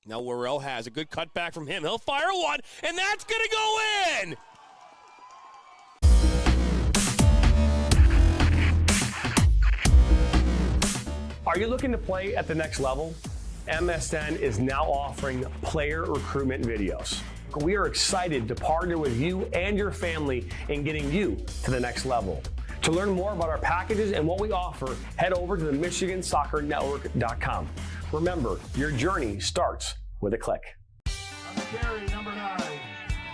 Now Worrell has a good cutback from him. He'll fire one, and that's going to go in! Are you looking to play at the next level? MSN is now offering player recruitment videos. We are excited to partner with you and your family in getting you to the next level. To learn more about our packages and what we offer, head over to the MichiganSoccerNetwork.com. Remember, your journey starts with a click. On the carry, number 9.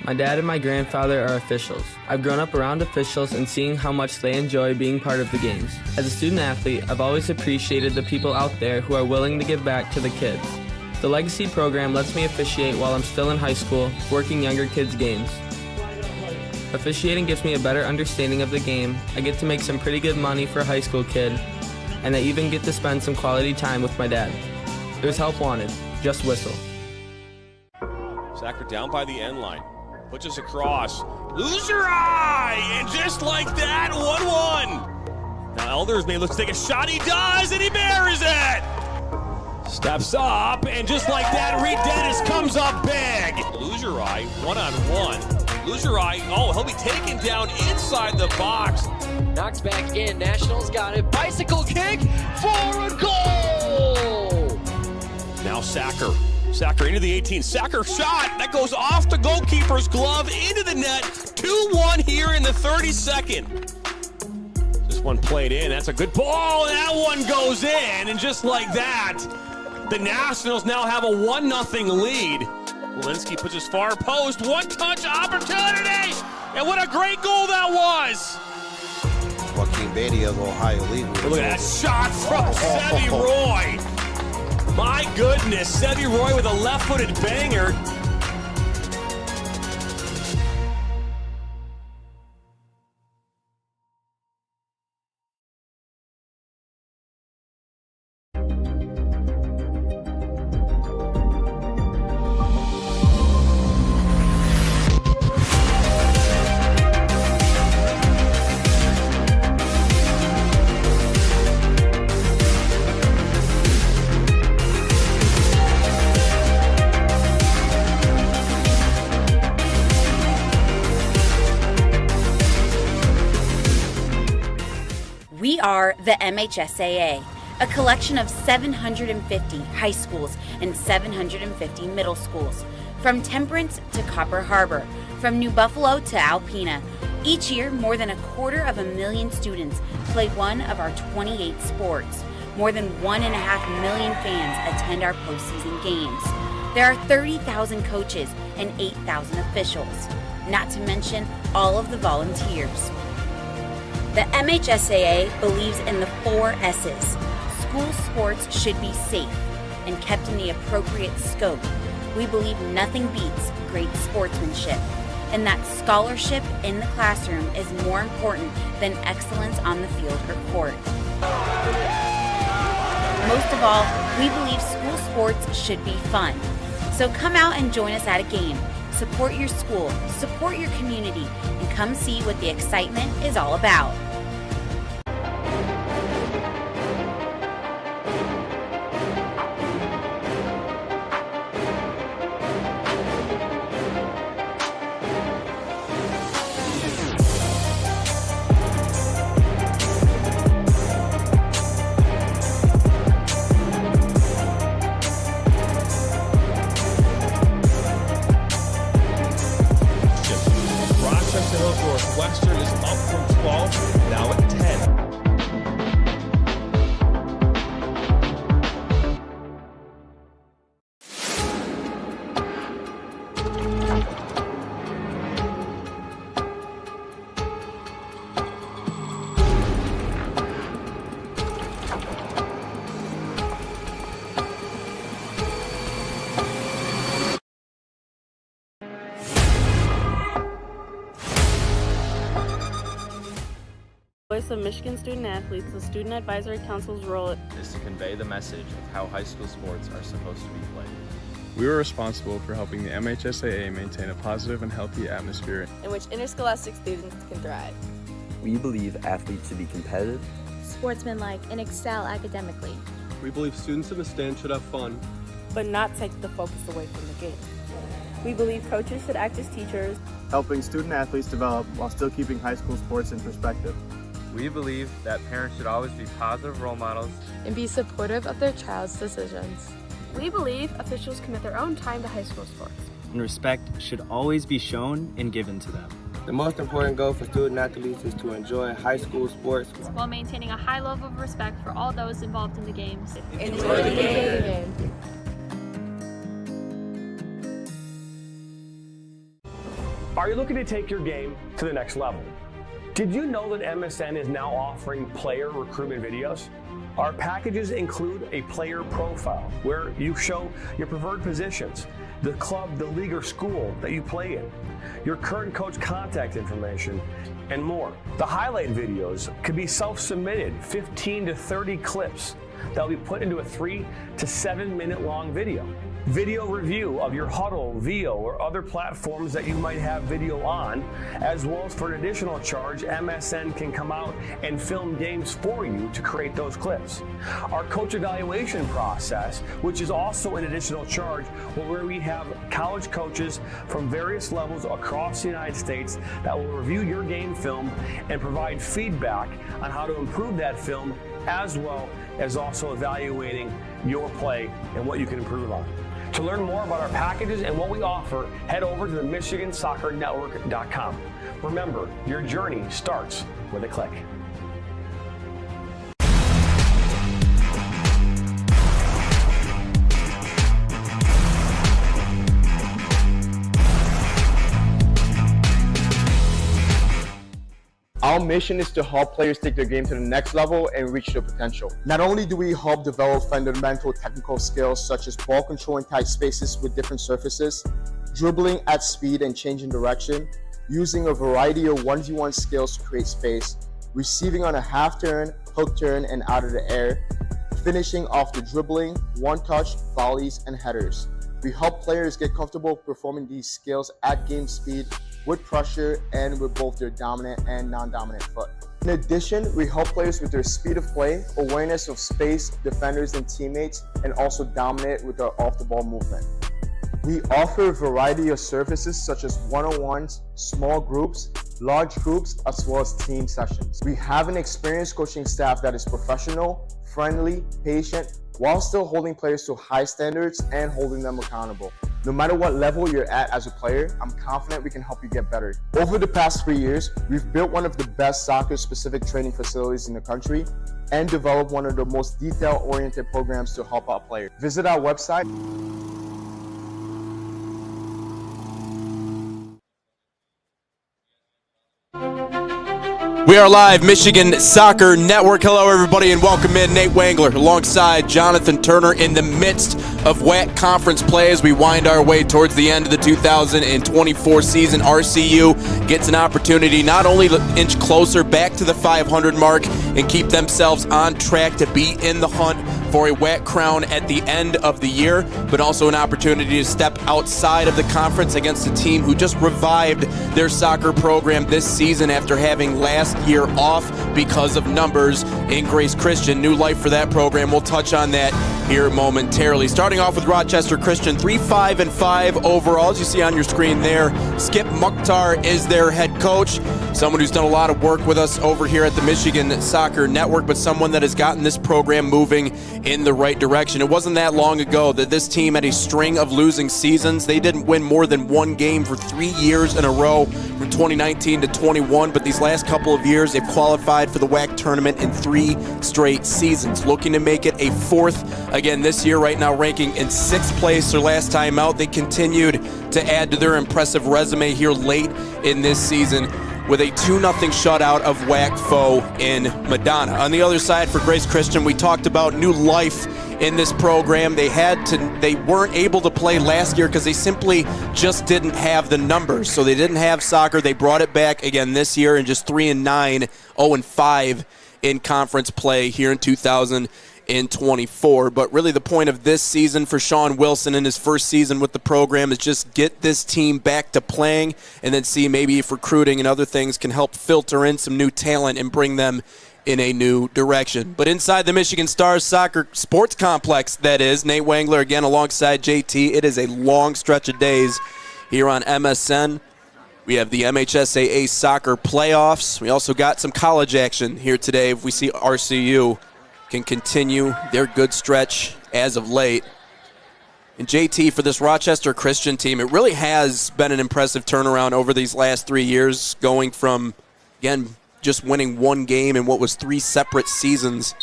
My dad and my grandfather are officials. I've grown up around officials and seeing how much they enjoy being part of the games. As a student athlete, I've always appreciated the people out there who are willing to give back to the kids. The Legacy program lets me officiate while I'm still in high school, working younger kids' games. Officiating gives me a better understanding of the game. I get to make some pretty good money for a high school kid, and I even get to spend some quality time with my dad. There's help wanted. Just whistle. Sacker down by the end line. Puts us across. Lose your eye! And just like that, 1-1. Now Elders may look to take a shot. He does, and he buries it! Steps up, and just like that, Reed Dennis comes up big. Lose your eye, 1-on-1. Lose your eye. Oh, he'll be taken down inside the box. Knocks back in. Nationals got it. Bicycle kick for a goal! Now Sacker. Sacker into the 18. Sacker shot. That goes off the goalkeeper's glove into the net. 2-1 here in the 32nd. This one played in. That's a good ball. And that one goes in. And just like that, the Nationals now have a 1-0 lead. Walensky puts his far post. One-touch opportunity. And what a great goal that was. Joaquin Beatty of Ohio League. Look at that shot from Sevi Roy. My goodness, Sevi Roy with a left-footed banger. We are the MHSAA, a collection of 750 high schools and 750 middle schools, from Temperance to Copper Harbor, from New Buffalo to Alpena. Each year, more than 250,000 students play one of our 28 sports. More than 1.5 million fans attend our postseason games. There are 30,000 coaches and 8,000 officials, not to mention all of the volunteers. The MHSAA believes in the 4 S's. School sports should be safe and kept in the appropriate scope. We believe nothing beats great sportsmanship, and that scholarship in the classroom is more important than excellence on the field or court. Most of all, we believe school sports should be fun. So come out and join us at a game. Support your school, support your community, and come see what the excitement is all about. Northwestern is up from 12, now at 10. Voice of Michigan Student Athletes, the Student Advisory Council's role is to convey the message of how high school sports are supposed to be played. We are responsible for helping the MHSAA maintain a positive and healthy atmosphere in which interscholastic students can thrive. We believe athletes should be competitive, sportsmanlike, and excel academically. We believe students in the stand should have fun, but not take the focus away from the game. We believe coaches should act as teachers, helping student athletes develop while still keeping high school sports in perspective. We believe that parents should always be positive role models and be supportive of their child's decisions. We believe officials commit their own time to high school sports, and respect should always be shown and given to them. The most important goal for student athletes is to enjoy high school sports while maintaining a high level of respect for all those involved in the games. Enjoy the game. Are you looking to take your game to the next level? Did you know that MSN is now offering player recruitment videos? Our packages include a player profile where you show your preferred positions, the club, the league, or school that you play in, your current coach contact information, and more. The highlight videos could be self-submitted, 15 to 30 clips that will be put into a 3 to 7 minute long video. Video review of your Huddle, VO, or other platforms that you might have video on, as well as for an additional charge, MSN can come out and film games for you to create those clips. Our coach evaluation process, which is also an additional charge, where we have college coaches from various levels across the United States that will review your game film and provide feedback on how to improve that film, as well as also evaluating your play and what you can improve on. To learn more about our packages and what we offer, head over to the MichiganSoccerNetwork.com. Remember, your journey starts with a click. Our mission is to help players take their game to the next level and reach their potential. Not only do we help develop fundamental technical skills such as ball control in tight spaces with different surfaces, dribbling at speed and changing direction, using a variety of 1v1 skills to create space, receiving on a half turn, hook turn, and out of the air, finishing off the dribbling, one-touch, volleys, and headers. We help players get comfortable performing these skills at game speed, with pressure, and with both their dominant and non-dominant foot. In addition, we help players with their speed of play, awareness of space, defenders and teammates, and also dominate with our off-the-ball movement. We offer a variety of services such as one-on-ones, small groups, large groups, as well as team sessions. We have an experienced coaching staff that is professional, friendly, patient, while still holding players to high standards and holding them accountable. No matter what level you're at as a player, I'm confident we can help you get better. Over the past 3 years, we've built one of the best soccer-specific training facilities in the country and developed one of the most detail-oriented programs to help out players. Visit our website. We are live, Michigan Soccer Network. Hello, everybody, and welcome in. Nate Wangler alongside Jonathan Turner in the midst of WAC conference play as we wind our way towards the end of the 2024 season. RCU gets an opportunity not only to inch closer back to the 500 mark and keep themselves on track to be in the hunt for a WAC crown at the end of the year, but also an opportunity to step outside of the conference against a team who just revived their soccer program this season after having last year off because of numbers in Grace Christian. New life for that program. We'll touch on that here momentarily. Starting off with Rochester Christian, 3-5-5 overall, as you see on your screen there. Skip Mukhtar is their head coach, someone who's done a lot of work with us over here at the Michigan Soccer Network, but someone that has gotten this program moving in the right direction. It wasn't that long ago that this team had a string of losing seasons. They didn't win more than one game for 3 years in a row from 2019 to 21, but these last couple of years they've qualified for the WAC tournament in 3 straight seasons, looking to make it a 4th again this year, right now ranking in 6th place their last time out. They continued to add to their impressive resume here late in this season with a 2-0 shutout of WAC foe in Madonna. On the other side for Grace Christian, we talked about new life in this program. They weren't able to play last year because they simply just didn't have the numbers. So they didn't have soccer. They brought it back again this year in just 3-9, 0-5 in conference play here in 2024. But really the point of this season for Sean Wilson in his first season with the program is just get this team back to playing and then see maybe if recruiting and other things can help filter in some new talent and bring them in a new direction. But inside the Michigan Stars Soccer Sports Complex, that is, Nate Wangler again alongside JT. It is a long stretch of days here on MSN. We have the MHSAA soccer playoffs. We also got some college action here today. If we see RCU can continue their good stretch as of late. And JT, for this Rochester Christian team, it really has been an impressive turnaround over these last 3 years, going from, again, just winning one game in what was 3 separate seasons.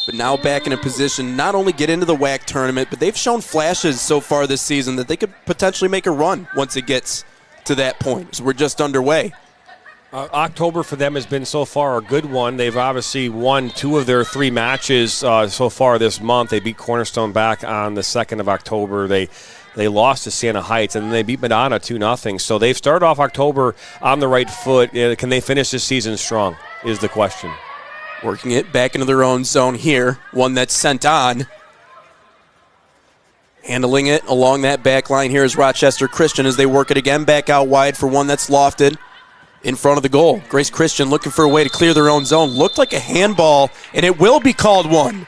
But now back in a position not only get into the WAC tournament, but they've shown flashes so far this season that they could potentially make a run once it gets to that point. So we're just underway. October for them has been so far a good one. They've obviously won 2 of their 3 matches so far this month. They beat Cornerstone back on the 2nd of October. They lost to Siena Heights, and then they beat Madonna 2-0. So they've started off October on the right foot. Can they finish this season strong is the question. Working it back into their own zone here. One that's sent on. Handling it along that back line here is Rochester Christian as they work it again back out wide for one that's lofted in front of the goal. Grace Christian looking for a way to clear their own zone. Looked like a handball, and it will be called one.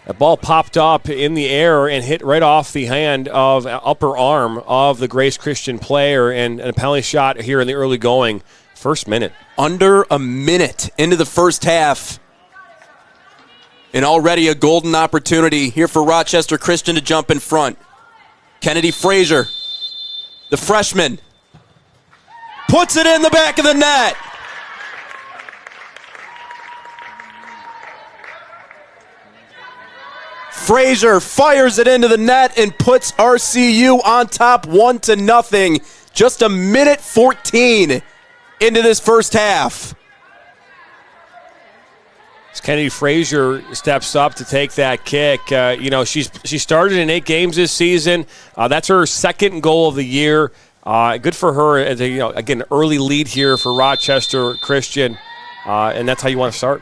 That ball popped up in the air and hit right off the hand of upper arm of the Grace Christian player, and a penalty shot here in the early going, first minute. Under a minute into the first half. And already a golden opportunity here for Rochester Christian to jump in front. Kennedy Frazier, the freshman, puts it in the back of the net. Frazier fires it into the net and puts RCU on top 1-0. Just a minute 14 into this first half. As Kennedy Frazier steps up to take that kick. She started in 8 games this season. That's her 2nd goal of the year. Good for her. Again, early lead here for Rochester Christian, and that's how you want to start.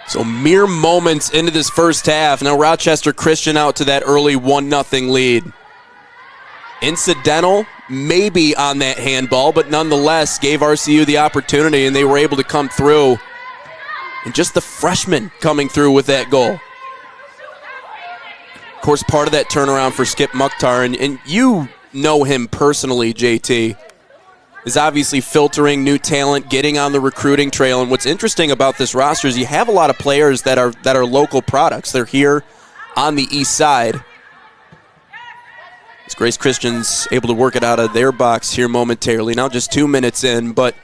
So mere moments into this first half. Now Rochester Christian out to that early 1-0 lead. Incidental, maybe on that handball, but nonetheless gave RCU the opportunity, and they were able to come through. And just the freshman coming through with that goal. Of course, part of that turnaround for Skip Mukhtar, and you know him personally, JT, is obviously filtering new talent, getting on the recruiting trail. And what's interesting about this roster is you have a lot of players that are local products. They're here on the east side. As Grace Christian's able to work it out of their box here momentarily. Now just 2 minutes in, but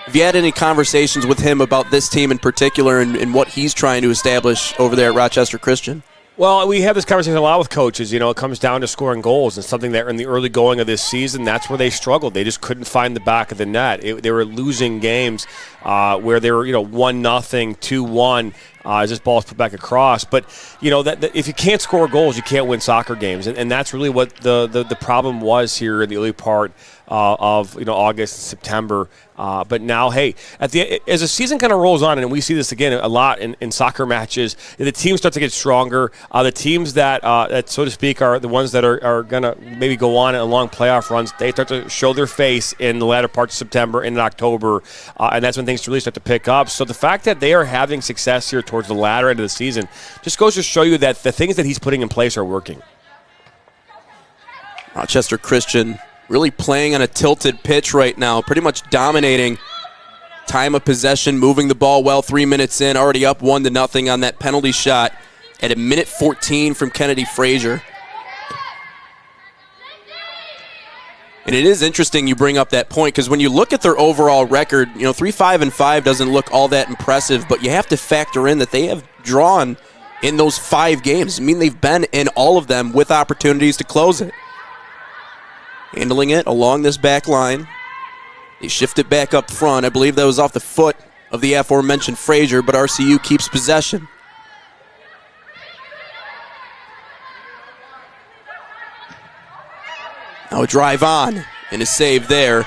have you had any conversations with him about this team in particular and what he's trying to establish over there at Rochester Christian? Well, we have this conversation a lot with coaches. It comes down to scoring goals, and something that in the early going of this season, that's where they struggled. They just couldn't find the back of the net. They were losing games where they were 1-0, 2-1. As this ball is put back across. But, that if you can't score goals, you can't win soccer games. And that's really what the problem was here in the early part of August and September. But now, hey, as the season kind of rolls on, and we see this again a lot in soccer matches, the teams start to get stronger. The teams that, so to speak, are the ones that are going to maybe go on in long playoff runs, they start to show their face in the latter parts of September and in October. And that's when things really start to pick up. So the fact that they are having success here towards the latter end of the season just goes to show you that the things that he's putting in place are working. Rochester Christian really playing on a tilted pitch right now, pretty much dominating time of possession, moving the ball well. 3 minutes in, already up 1-0 on that penalty shot at a minute 14 from Kennedy Frazier. And it is interesting you bring up that point, because when you look at their overall record, 3-5-5 doesn't look all that impressive, but you have to factor in that they have drawn in those 5 games. I mean, they've been in all of them with opportunities to close it. Handling it along this back line. They shift it back up front. I believe that was off the foot of the aforementioned Frazier, but RCU keeps possession. Now a drive on, and a save there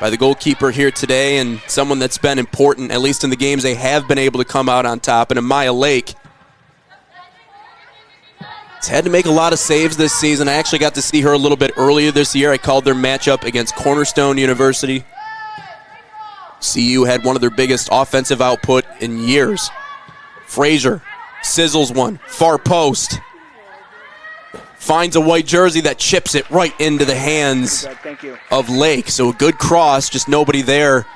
by the goalkeeper here today, and someone that's been important, at least in the games they have been able to come out on top, and Amaya Lake Has had to make a lot of saves this season. I actually got to see her a little bit earlier this year. I called their matchup against Cornerstone University. CU had one of their biggest offensive output in years. Frazier sizzles one, far post. Finds a white jersey that chips it right into the hands of Lake. So a good cross, just nobody there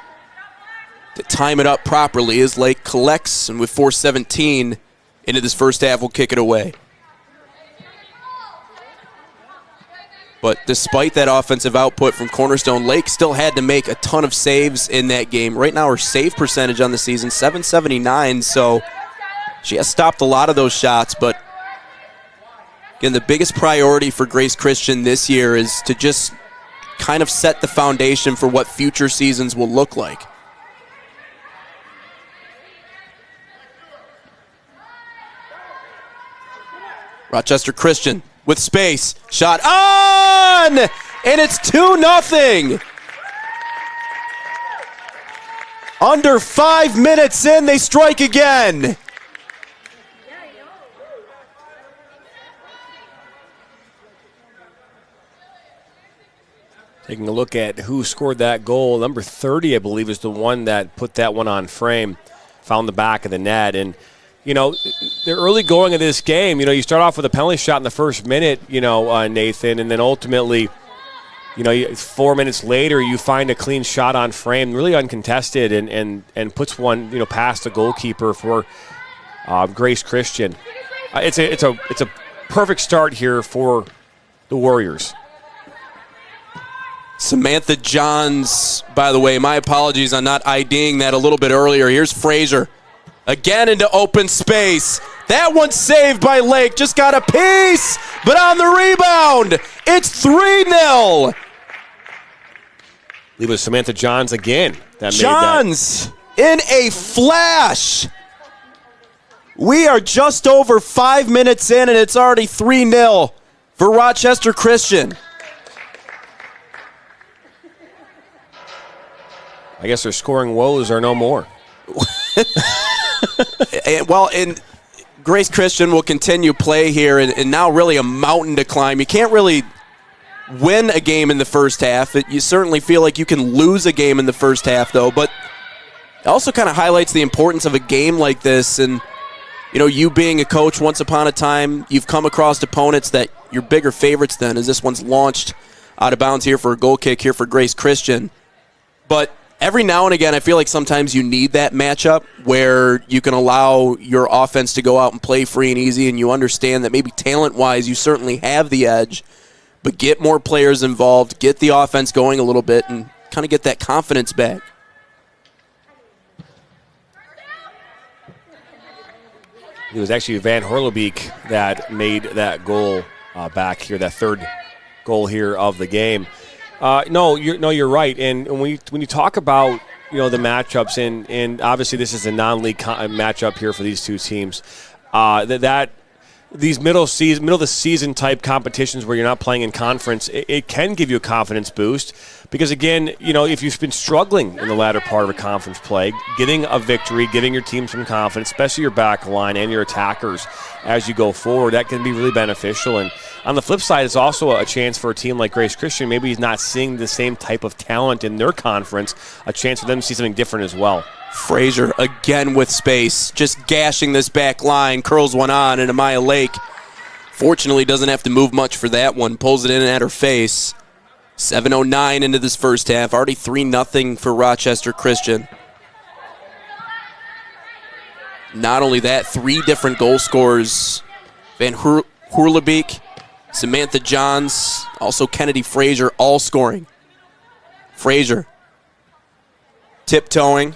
to time it up properly as Lake collects, and with 4:17 into this first half, will kick it away. But despite that offensive output from Cornerstone, Lake still had to make a ton of saves in that game. Right now, her save percentage on the season, .779, so she has stopped a lot of those shots. But again, the biggest priority for Grace Christian this year is to just kind of set the foundation for what future seasons will look like. Rochester Christian with space, shot on, and it's 2-0. Under 5 minutes in, they strike again. Taking a look at who scored that goal, number 30, I believe, is the one that put that one on frame, found the back of the net. And you know, the early going of this game, you know, you start off with a penalty shot in the first minute, you know, Nathan, and then ultimately, you know, 4 minutes later, you find a clean shot on frame, really uncontested, and puts one, you know, past the goalkeeper for Grace Christian. It's a perfect start here for the Warriors. Samantha Johns, by the way, my apologies on not IDing that a little bit earlier. Here's Frazier. Again into open space. That one saved by Lake. Just got a piece, but on the rebound, it's 3-0. I believe it was Samantha Johns again. Johns in a flash. We are just over 5 minutes in, and it's already 3-0 for Rochester Christian. I guess their scoring woes are no more. And Grace Christian will continue play here, and now really a mountain to climb. You can't really win a game in the first half. You certainly feel like you can lose a game in the first half, though. But it also kind of highlights the importance of a game like this. And, you know, you being a coach once upon a time, you've come across opponents that you're bigger favorites than, as this one's launched out of bounds here for a goal kick here for Grace Christian. But every now and again, I feel like sometimes you need that matchup where you can allow your offense to go out and play free and easy, and you understand that maybe talent-wise you certainly have the edge, but get more players involved, get the offense going a little bit, and kind of get that confidence back. It was actually Van Horlebeek that made that goal back here, that third goal here of the game. No, you're right. And when you talk about, you know, the matchups, and obviously this is a non-league matchup here for these two teams, these middle of the season type competitions where you're not playing in conference, it can give you a confidence boost because, again, you know, if you've been struggling in the latter part of a conference play, getting a victory, giving your team some confidence, especially your back line and your attackers as you go forward, that can be really beneficial. And on the flip side, it's also a chance for a team like Grace Christian, maybe he's not seeing the same type of talent in their conference, a chance for them to see something different as well. Frazier again with space, just gashing this back line, curls one on, and Amaya Lake fortunately doesn't have to move much for that one, pulls it in at her face. 7:09 into this first half, already 3-0 for Rochester Christian. Not only that, 3 different goal scorers. Van Horlebeek, Samantha Johns, also Kennedy Frazier, all scoring. Frazier tiptoeing,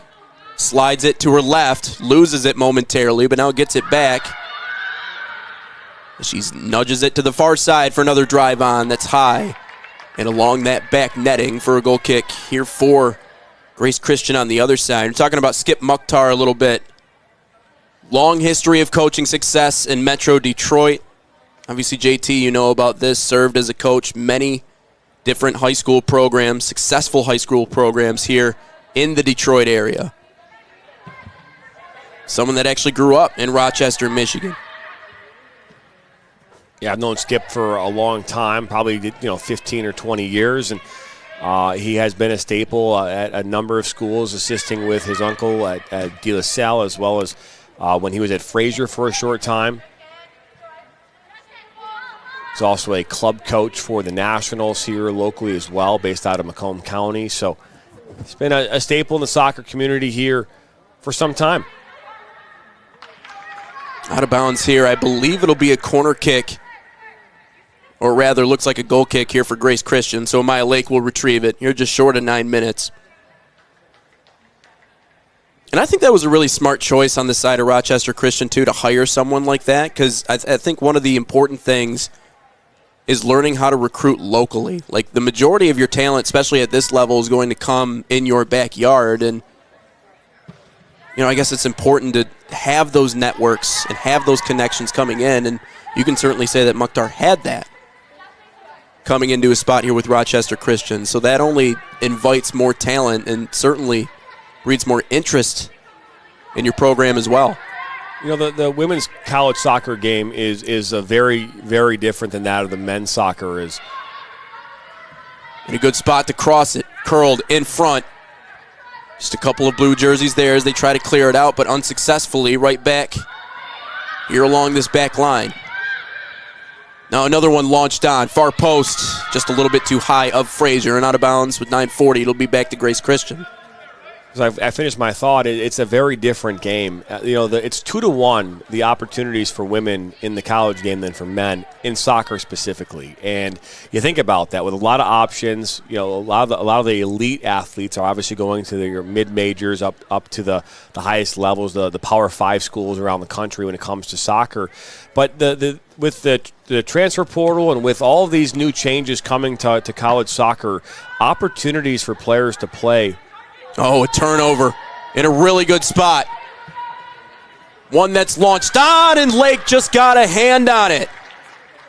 slides it to her left, loses it momentarily, but now gets it back. She nudges it to the far side for another drive on that's high and along that back netting for a goal kick here for Grace Christian on the other side. We're talking about Skip Mukhtar a little bit. Long history of coaching success in Metro Detroit. Obviously, JT, you know about this, served as a coach many different high school programs, successful high school programs here in the Detroit area. Someone that actually grew up in Rochester, Michigan. Yeah, I've known Skip for a long time, probably 15 or 20 years, and he has been a staple at a number of schools, assisting with his uncle at De La Salle, as well as when he was at Fraser for a short time. He's also a club coach for the Nationals here locally as well, based out of Macomb County. So he's been a staple in the soccer community here for some time. Out of bounds here. I believe it'll be a corner kick, or rather looks like a goal kick here for Grace Christian. So Maya Lake will retrieve it. You're just short of 9 minutes. And I think that was a really smart choice on the side of Rochester Christian, too, to hire someone like that, because I think one of the important things is learning how to recruit locally. Like, the majority of your talent, especially at this level, is going to come in your backyard. And, I guess it's important to have those networks and have those connections coming in. And you can certainly say that Mukhtar had that coming into a spot here with Rochester Christian. So that only invites more talent and certainly breeds more interest in your program as well. The women's college soccer game is a very, very different than that of the men's soccer is. In a good spot to cross it. Curled in front. Just a couple of blue jerseys there as they try to clear it out, but unsuccessfully. Right back here along this back line. Now another one launched on. Far post, just a little bit too high of Fraser, and out of bounds with 9:40. It'll be back to Grace Christian. I finished my thought. It's a very different game. It's 2-1 the opportunities for women in the college game than for men in soccer specifically. And you think about that with a lot of options. A lot of the elite athletes are obviously going to their mid majors up to the highest levels, the Power 5 schools around the country when it comes to soccer. But with the transfer portal and with all of these new changes coming to college soccer, opportunities for players to play. Oh, a turnover in a really good spot. One that's launched on, and Lake just got a hand on it.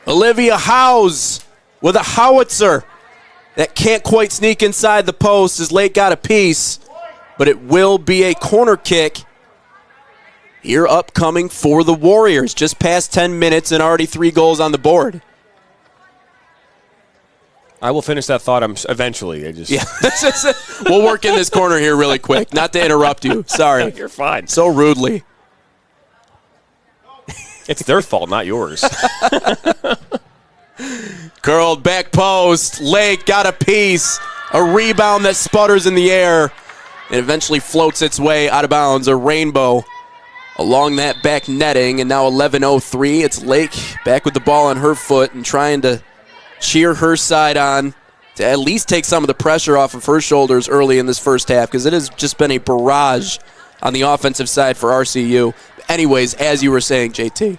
Olivia Howes with a howitzer that can't quite sneak inside the post as Lake got a piece, but it will be a corner kick here upcoming for the Warriors. Just past 10 minutes and already 3 goals on the board. I will finish that thought eventually. We'll work in this corner here really quick. Not to interrupt you. Sorry. You're fine. So rudely. It's their fault, not yours. Curled back post. Lake got a piece. A rebound that sputters in the air and eventually floats its way out of bounds. A rainbow along that back netting. And now 11:03. It's Lake back with the ball on her foot and trying to cheer her side on to at least take some of the pressure off of her shoulders early in this first half, because it has just been a barrage on the offensive side for RCU. Anyways, as you were saying, JT.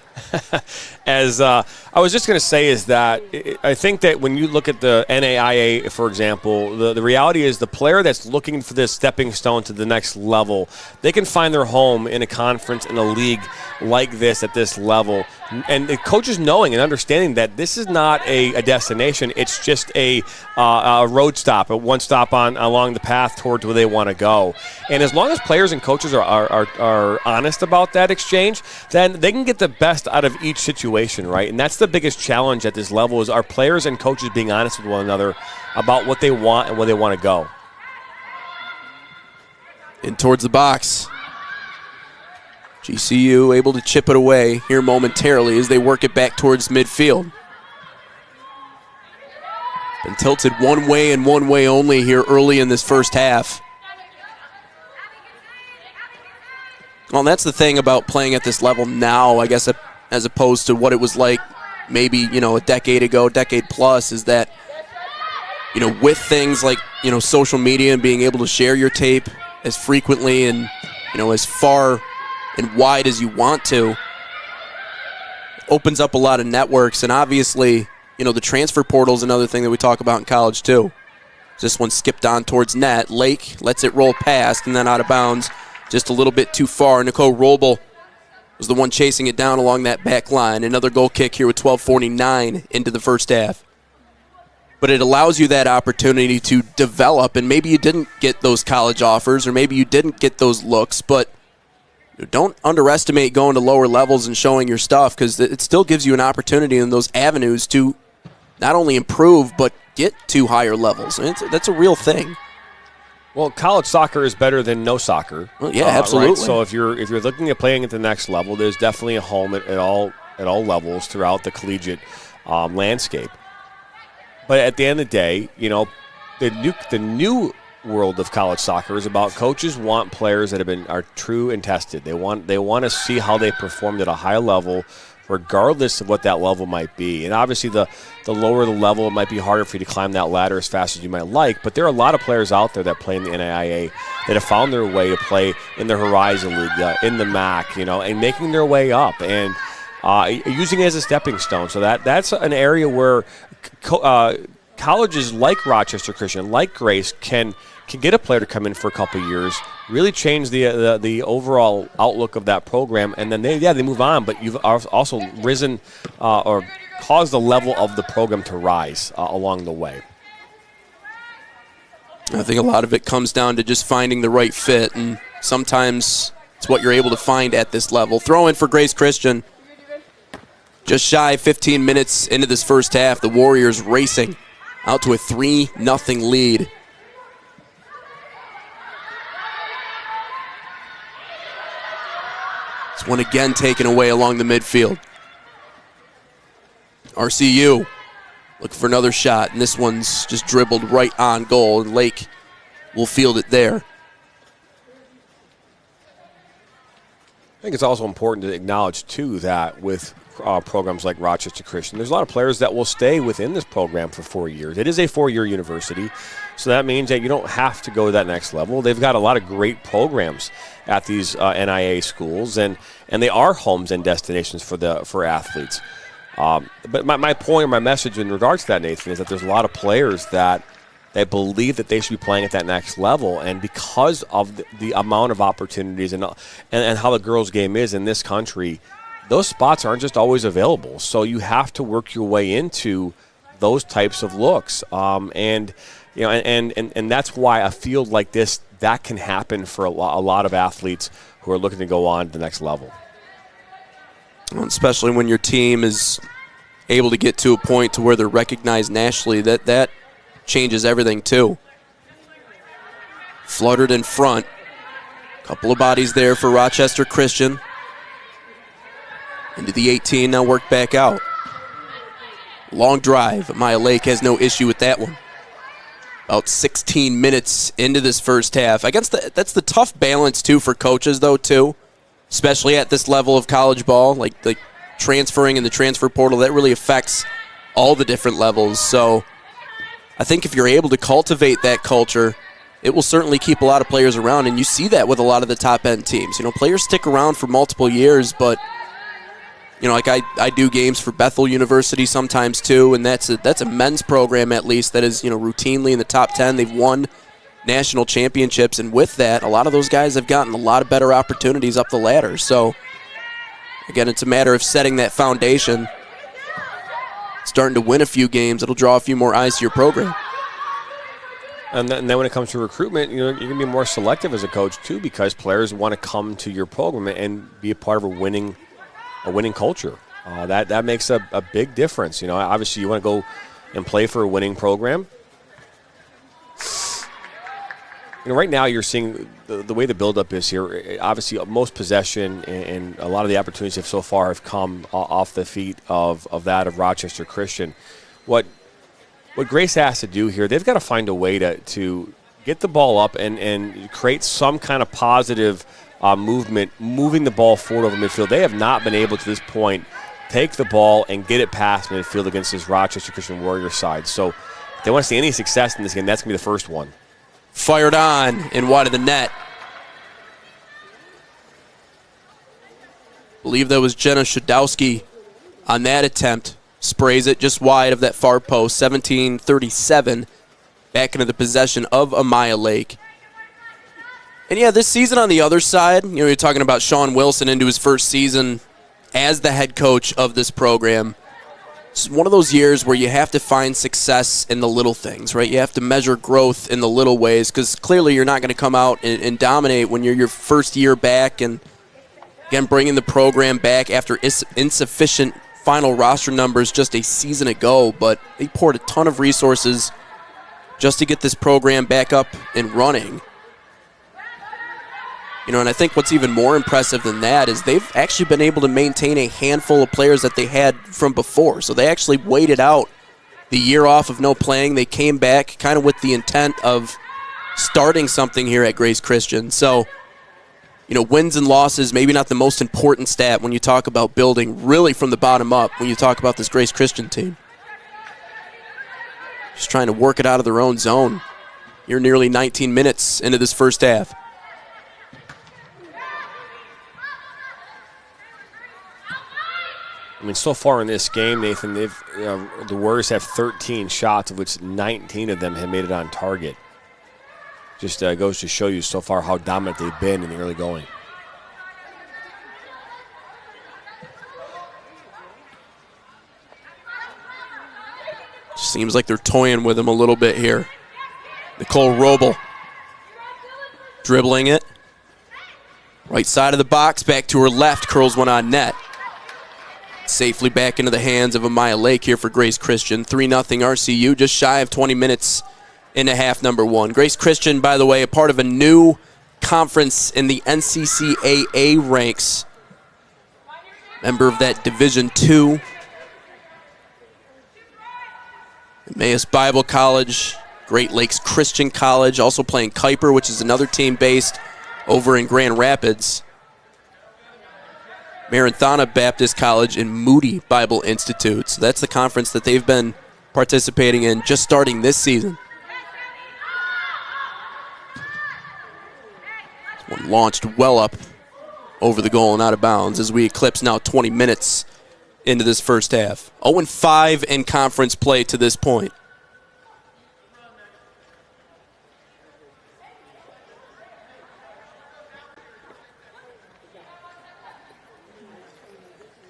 As I was just going to say is that I think that when you look at the NAIA, for example, the reality is the player that's looking for this stepping stone to the next level, they can find their home in a conference, in a league like this at this level. And the coaches knowing and understanding that this is not a destination, it's just a road stop, a one stop along the path towards where they want to go. And as long as players and coaches are honest about that exchange, then they can get the best out of each situation, right? And that's the biggest challenge at this level, is our players and coaches being honest with one another about what they want and where they want to go. In towards the box. GCU able to chip it away here momentarily as they work it back towards midfield. Been tilted one way and one way only here early in this first half. Well, that's the thing about playing at this level now, I guess, as opposed to what it was like maybe, a decade ago, decade plus, is that, with things like, social media and being able to share your tape as frequently and, as far and wide as you want to, opens up a lot of networks. And obviously, the transfer portal is another thing that we talk about in college too. This one skipped on towards net. Lake lets it roll past and then out of bounds just a little bit too far. Nicole Roble was the one chasing it down along that back line. Another goal kick here with 12:49 into the first half. But it allows you that opportunity to develop, and maybe you didn't get those college offers or maybe you didn't get those looks, but don't underestimate going to lower levels and showing your stuff, because it still gives you an opportunity in those avenues to not only improve but get to higher levels. I mean, that's a real thing. Well, college soccer is better than no soccer. Well, yeah, absolutely. Right? So if you're looking at playing at the next level, there's definitely a home at all levels throughout the collegiate landscape. But at the end of the day, the new world of college soccer is about coaches want players that are true and tested. They want to see how they performed at a high level, regardless of what that level might be. And obviously the lower the level, it might be harder for you to climb that ladder as fast as you might like, but there are a lot of players out there that play in the NAIA that have found their way to play in the Horizon League, in the MAC, and making their way up and using it as a stepping stone. So that's an area where colleges like Rochester Christian, like Grace, can get a player to come in for a couple of years, really change the overall outlook of that program, and then they move on. But you've also risen or caused the level of the program to rise along the way. I think a lot of it comes down to just finding the right fit, and sometimes it's what you're able to find at this level. Throw in for Grace Christian. Just shy of 15 minutes into this first half, the Warriors racing out to a 3-0 lead. This one again taken away along the midfield. RCU looking for another shot, and this one's just dribbled right on goal, and Lake will field it there. I think it's also important to acknowledge, too, that with programs like Rochester Christian, there's a lot of players that will stay within this program for 4 years. It is a 4-year university, so that means that you don't have to go to that next level. They've got a lot of great programs at these NAIA schools, and they are homes and destinations for athletes. But my point or my message in regards to that, Nathan, is that there's a lot of players that believe that they should be playing at that next level, and because of the amount of opportunities and how the girls' game is in this country, those spots aren't just always available. So you have to work your way into those types of looks, and that's why a field like this, that can happen for a lot of athletes who are looking to go on to the next level. Well, especially when your team is able to get to a point to where they're recognized nationally, that changes everything too. Fluttered in front. Couple of bodies there for Rochester Christian. Into the 18, now worked back out. Long drive. Maya Lake has no issue with that one. About 16 minutes into this first half. I guess that's the tough balance, too, for coaches, though, too. Especially at this level of college ball. Like transferring in the transfer portal, that really affects all the different levels. So I think if you're able to cultivate that culture, it will certainly keep a lot of players around. And you see that with a lot of the top-end teams. Players stick around for multiple years, but like I do games for Bethel University sometimes too, and that's a men's program at least that is routinely in the top 10. They've won national championships, and with that, a lot of those guys have gotten a lot of better opportunities up the ladder. So again, it's a matter of setting that foundation, starting to win a few games. It'll draw a few more eyes to your program. And then when it comes to recruitment, you're going to be more selective as a coach too, because players want to come to your program and be a part of a winning culture. That makes a big difference. Obviously you want to go and play for a winning program. Right now you're seeing the way the buildup is here. Obviously most possession and a lot of the opportunities so far have come off the feet of Rochester Christian. What Grace has to do here, they've got to find a way to get the ball up and create some kind of positive movement, moving the ball forward over midfield. They have not been able to this point take the ball and get it past midfield against this Rochester Christian Warriors side. So if they want to see any success in this game, that's going to be the first one. Fired on and wide of the net. I believe that was Jenna Shadowski on that attempt. Sprays it just wide of that far post. 17-37. Back into the possession of Amaya Lake. And yeah, this season on the other side, you're talking about Sean Wilson into his first season as the head coach of this program. It's one of those years where you have to find success in the little things, right? You have to measure growth in the little ways, because clearly you're not going to come out and dominate when you're your first year back and Again, bringing the program back after insufficient final roster numbers just a season ago, but they poured a ton of resources just to get this program back up and running. You know, and I think what's even more impressive than that is they've actually been able to maintain a handful of players that they had from before. So they actually waited out the year off of no playing. They came back kind of with the intent of starting something here at Grace Christian. So, you know, wins and losses, maybe not the most important stat when you talk about building really from the bottom up when you talk about this Grace Christian team. Just trying to work it out of their own zone. You're nearly 19 minutes into this first half. I mean, so far in this game, Nathan, the Warriors have 13 shots, of which 19 of them have made it on target. Just goes to show you so far how dominant they've been in the early going. Seems like they're toying with him a little bit here. Nicole Roble dribbling it. Right side of the box, back to her left, curls one on net. Safely back into the hands of Amaya Lake here for Grace Christian. 3-0 RCU, just shy of 20 minutes into half number one. Grace Christian, by the way, a part of a new conference in the NCCAA ranks. Member of that Division II. Emmaus Bible College, Great Lakes Christian College, also playing Kuiper, which is another team based over in Grand Rapids. Maranthana Baptist College and Moody Bible Institute. So that's the conference that they've been participating in just starting this season. This one launched well up over the goal and out of bounds as we eclipse now 20 minutes into this first half. 0-5 in conference play to this point.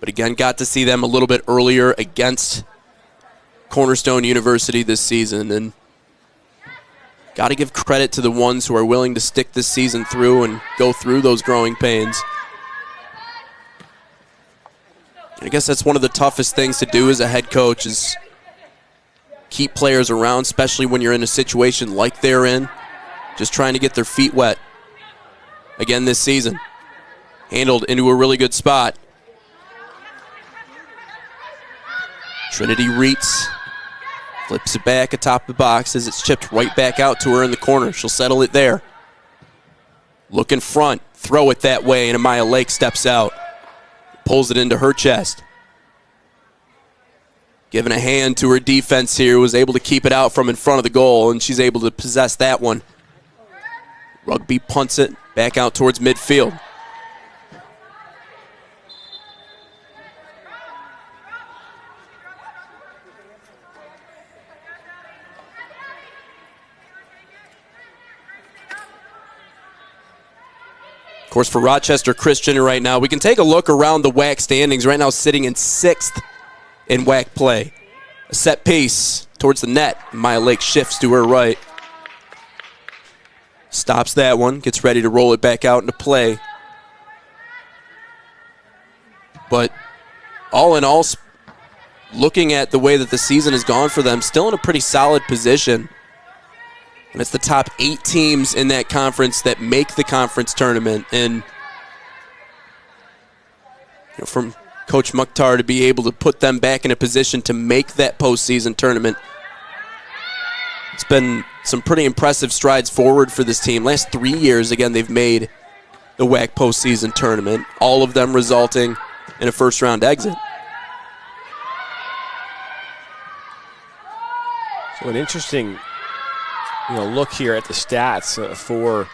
But again, got to see them a little bit earlier against Cornerstone University this season. And got to give credit to the ones who are willing to stick this season through and go through those growing pains. And I guess that's one of the toughest things to do as a head coach is keep players around, especially when you're in a situation like they're in, just trying to get their feet wet again this season. Handled into a really good spot. Trinity Reitz flips it back atop the box as it's chipped right back out to her in the corner. She'll settle it there. Look in front, throw it that way, and Amaya Lake steps out. Pulls it into her chest. Giving a hand to her defense here, was able to keep it out from in front of the goal, and she's able to possess that one. Rugby punts it back out towards midfield. Of course, for Rochester Christian right now, we can take a look around the WAC standings. Right now sitting in 6th in WAC play. A set piece towards the net. Maya Lake shifts to her right. Stops that one, gets ready to roll it back out into play. But all in all, looking at the way that the season has gone for them, still in a pretty solid position. And it's the top 8 teams in that conference that make the conference tournament. And from Coach Mukhtar to be able to put them back in a position to make that postseason tournament, it's been some pretty impressive strides forward for this team. Last 3 years, again, they've made the WAC postseason tournament, all of them resulting in a first-round exit. So an interesting look here at the stats for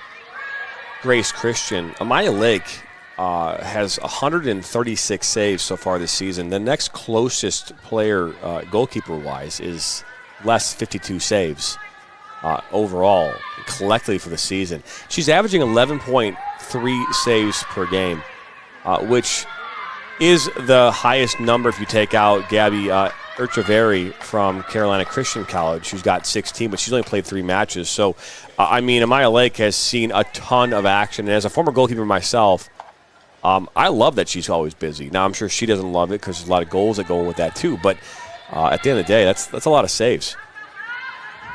Grace Christian. Amaya Lake has 136 saves so far this season. The next closest player goalkeeper-wise is less 52 saves overall, collectively for the season. She's averaging 11.3 saves per game, which is the highest number if you take out Gabby Urchavari from Carolina Christian College, who's got 16, but she's only played 3 matches. So, Amaya Lake has seen a ton of action. And as a former goalkeeper myself, I love that she's always busy. Now, I'm sure she doesn't love it because there's a lot of goals that go in with that too. But at the end of the day, that's a lot of saves.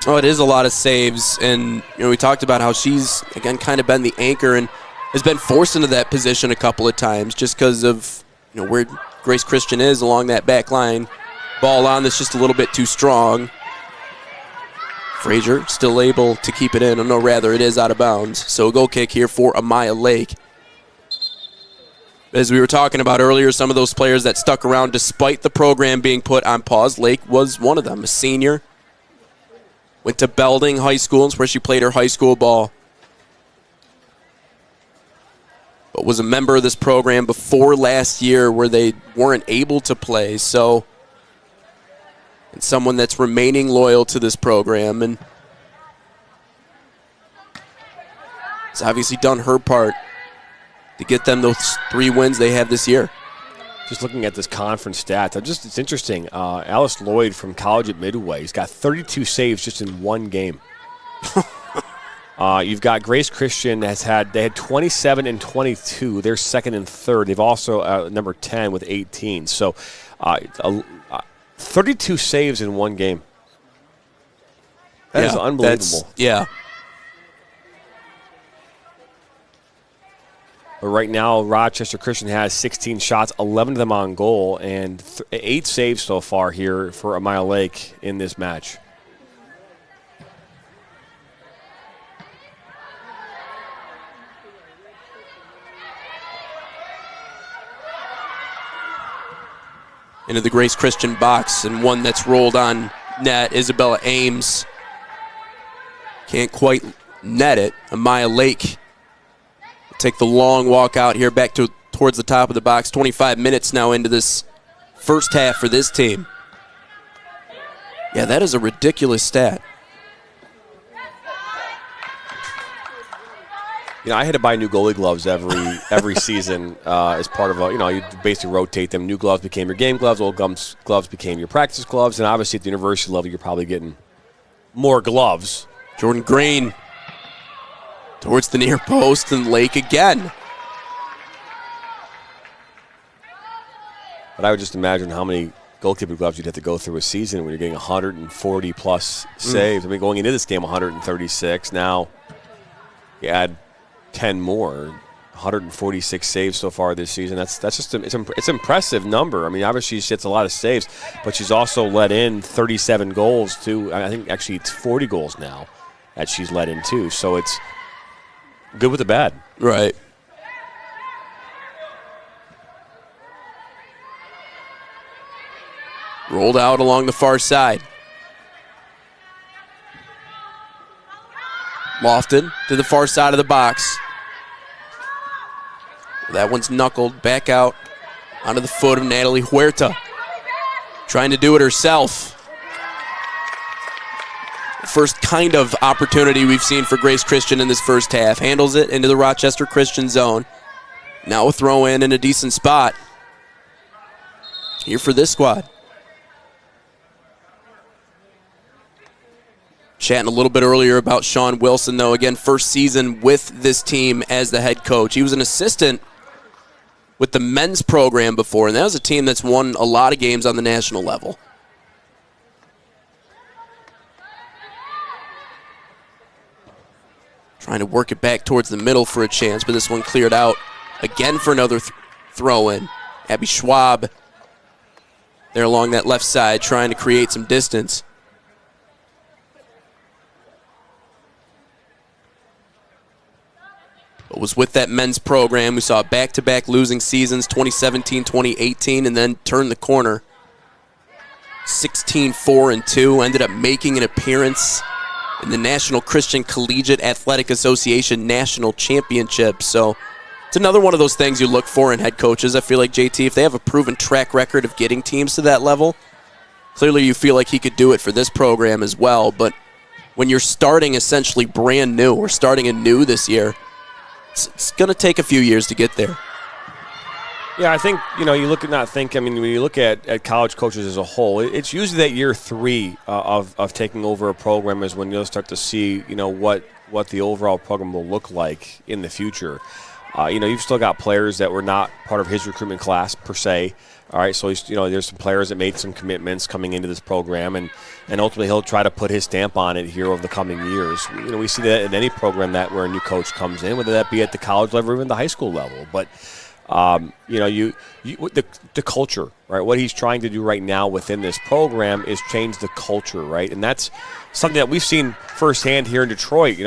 Oh, it is a lot of saves. And we talked about how she's, again, kind of been the anchor and has been forced into that position a couple of times just because of where Grace Christian is along that back line. Ball on that's just a little bit too strong. Frazier still able to keep it in. Or no, rather, it is out of bounds. So a goal kick here for Amaya Lake. As we were talking about earlier, some of those players that stuck around despite the program being put on pause, Lake was one of them, a senior. Went to Belding High School, where she played her high school ball. But was a member of this program before last year where they weren't able to play. So, and someone that's remaining loyal to this program and has obviously done her part to get them those 3 wins they have this year. Just looking at this conference stats, it's interesting. Alice Lloyd from college at Midway, he's got 32 saves just in 1 game. You've got Grace Christian they had 27 and 22. They're second and third. They've also number 10 with 18. So 32 saves in 1 game. That is unbelievable. Yeah. But right now, Rochester Christian has 16 shots, 11 of them on goal, and 8 saves so far here for Amaya Lake in this match. Into the Grace Christian box, and one that's rolled on net. Isabella Ames can't quite net it. Amaya Lake take the long walk out here back towards the top of the box. 25 minutes now into this first half for this team. Yeah, that is a ridiculous stat. I had to buy new goalie gloves every season as part of you basically rotate them. New gloves became your game gloves, old gloves became your practice gloves, and obviously at the university level, you're probably getting more gloves. Jordan Green towards the near post, and Lake again. But I would just imagine how many goalkeeper gloves you'd have to go through a season when you're getting 140-plus saves. I mean, going into this game, 136. Now you add 10 more, 146 saves so far this season. That's just it's impressive number. I mean, obviously she hits a lot of saves, but she's also let in 37 goals too. I think actually it's 40 goals now that she's let in too. So it's good with the bad. Right. Rolled out along the far side. Lofted to the far side of the box. That one's knuckled back out onto the foot of Natalie Huerta. Trying to do it herself. First kind of opportunity we've seen for Grace Christian in this first half. Handles it into the Rochester Christian zone. Now a throw in a decent spot here for this squad. Chatting a little bit earlier about Sean Wilson, though. Again, first season with this team as the head coach. He was an assistant with the men's program before, and that was a team that's won a lot of games on the national level. Trying to work it back towards the middle for a chance, but this one cleared out again for another throw-in. Abby Schwab there along that left side trying to create some distance. But was with that men's program. We saw back-to-back losing seasons, 2017, 2018, and then turned the corner. 16-4-2, ended up making an appearance in the National Christian Collegiate Athletic Association National Championship. So it's another one of those things you look for in head coaches. I feel like JT, if they have a proven track record of getting teams to that level, clearly you feel like he could do it for this program as well. But when you're starting essentially brand new, or starting anew this year, it's going to take a few years to get there. Yeah, I think, you look at when you look at college coaches as a whole, it's usually that year 3 of taking over a program is when you'll start to see, what the overall program will look like in the future. You've still got players that were not part of his recruitment class per se. All right, so there's some players that made some commitments coming into this program, and ultimately he'll try to put his stamp on it here over the coming years. We see that in any program where a new coach comes in, whether that be at the college level or even the high school level. But the culture, right? What he's trying to do right now within this program is change the culture, right? And that's something that we've seen firsthand here in Detroit.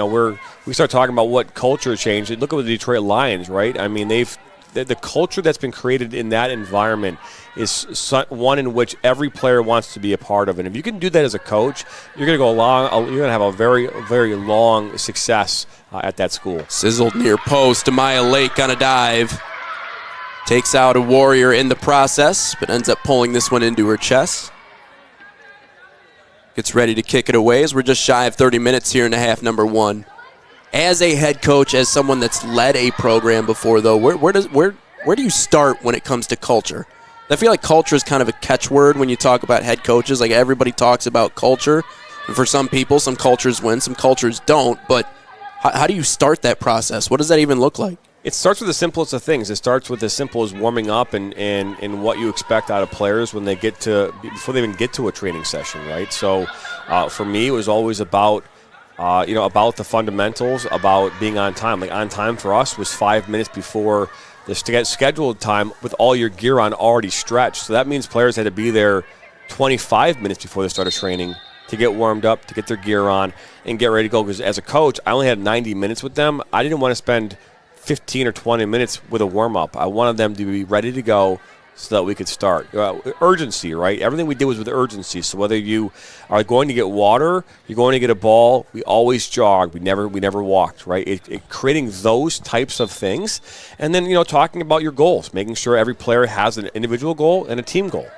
We start talking about what culture changed. Look at the Detroit Lions, right? I mean, the culture that's been created in that environment is one in which every player wants to be a part of. And if you can do that as a coach, you're going to go along. You're going to have a very, very long success at that school. Sizzled near post. Amaya Lake on a dive. Takes out a Warrior in the process, but ends up pulling this one into her chest. Gets ready to kick it away as we're just shy of 30 minutes here in the half number one. As a head coach, as someone that's led a program before, though, where do you start when it comes to culture? I feel like culture is kind of a catchword when you talk about head coaches. Like, everybody talks about culture. And for some people, some cultures win, some cultures don't. But how do you start that process? What does that even look like? It starts with the simplest of things. It starts with as simple as warming up and what you expect out of players when before they even get to a training session, right? So for me, it was always about the fundamentals, about being on time. Like, on time for us was 5 minutes before the scheduled time with all your gear on already stretched. So that means players had to be there 25 minutes before they started training to get warmed up, to get their gear on, and get ready to go. Because as a coach, I only had 90 minutes with them. I didn't want to spend 15 or 20 minutes with a warm-up. I wanted them to be ready to go so that we could start. Urgency, right? Everything we did was with urgency. So whether you are going to get water, you're going to get a ball, we always jogged. We never walked, right? Creating those types of things. And then, talking about your goals, making sure every player has an individual goal and a team goal.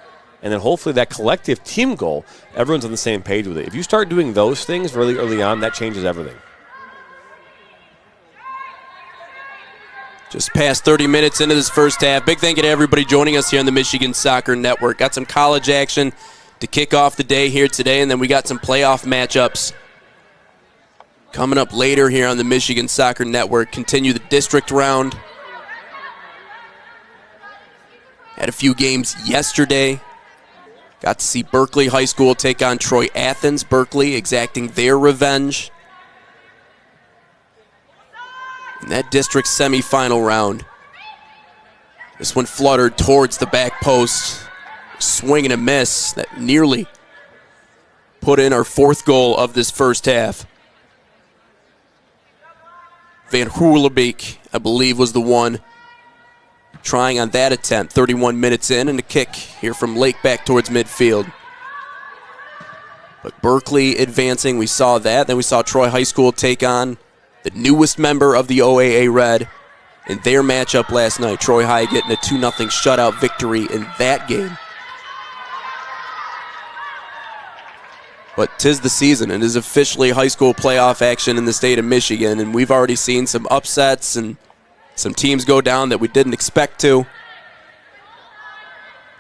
And then hopefully that collective team goal, everyone's on the same page with it. If you start doing those things really early on, that changes everything. Just past 30 minutes into this first half. Big thank you to everybody joining us here on the Michigan Soccer Network. Got some college action to kick off the day here today, and then we got some playoff matchups coming up later here on the Michigan Soccer Network. Continue the district round. Had a few games yesterday. Got to see Berkeley High School take on Troy Athens. Berkeley exacting their revenge in that district semifinal round. This one fluttered towards the back post. Swing and a miss that nearly put in our fourth goal of this first half. Van Hoerlebeek, I believe, was the one trying on that attempt. 31 minutes in, and a kick here from Lake back towards midfield. But Berkeley advancing, we saw that. Then we saw Troy High School take on the newest member of the OAA Red in their matchup last night. Troy High getting a 2-0 shutout victory in that game. But 'tis the season, and it is officially high school playoff action in the state of Michigan, and we've already seen some upsets and some teams go down that we didn't expect to.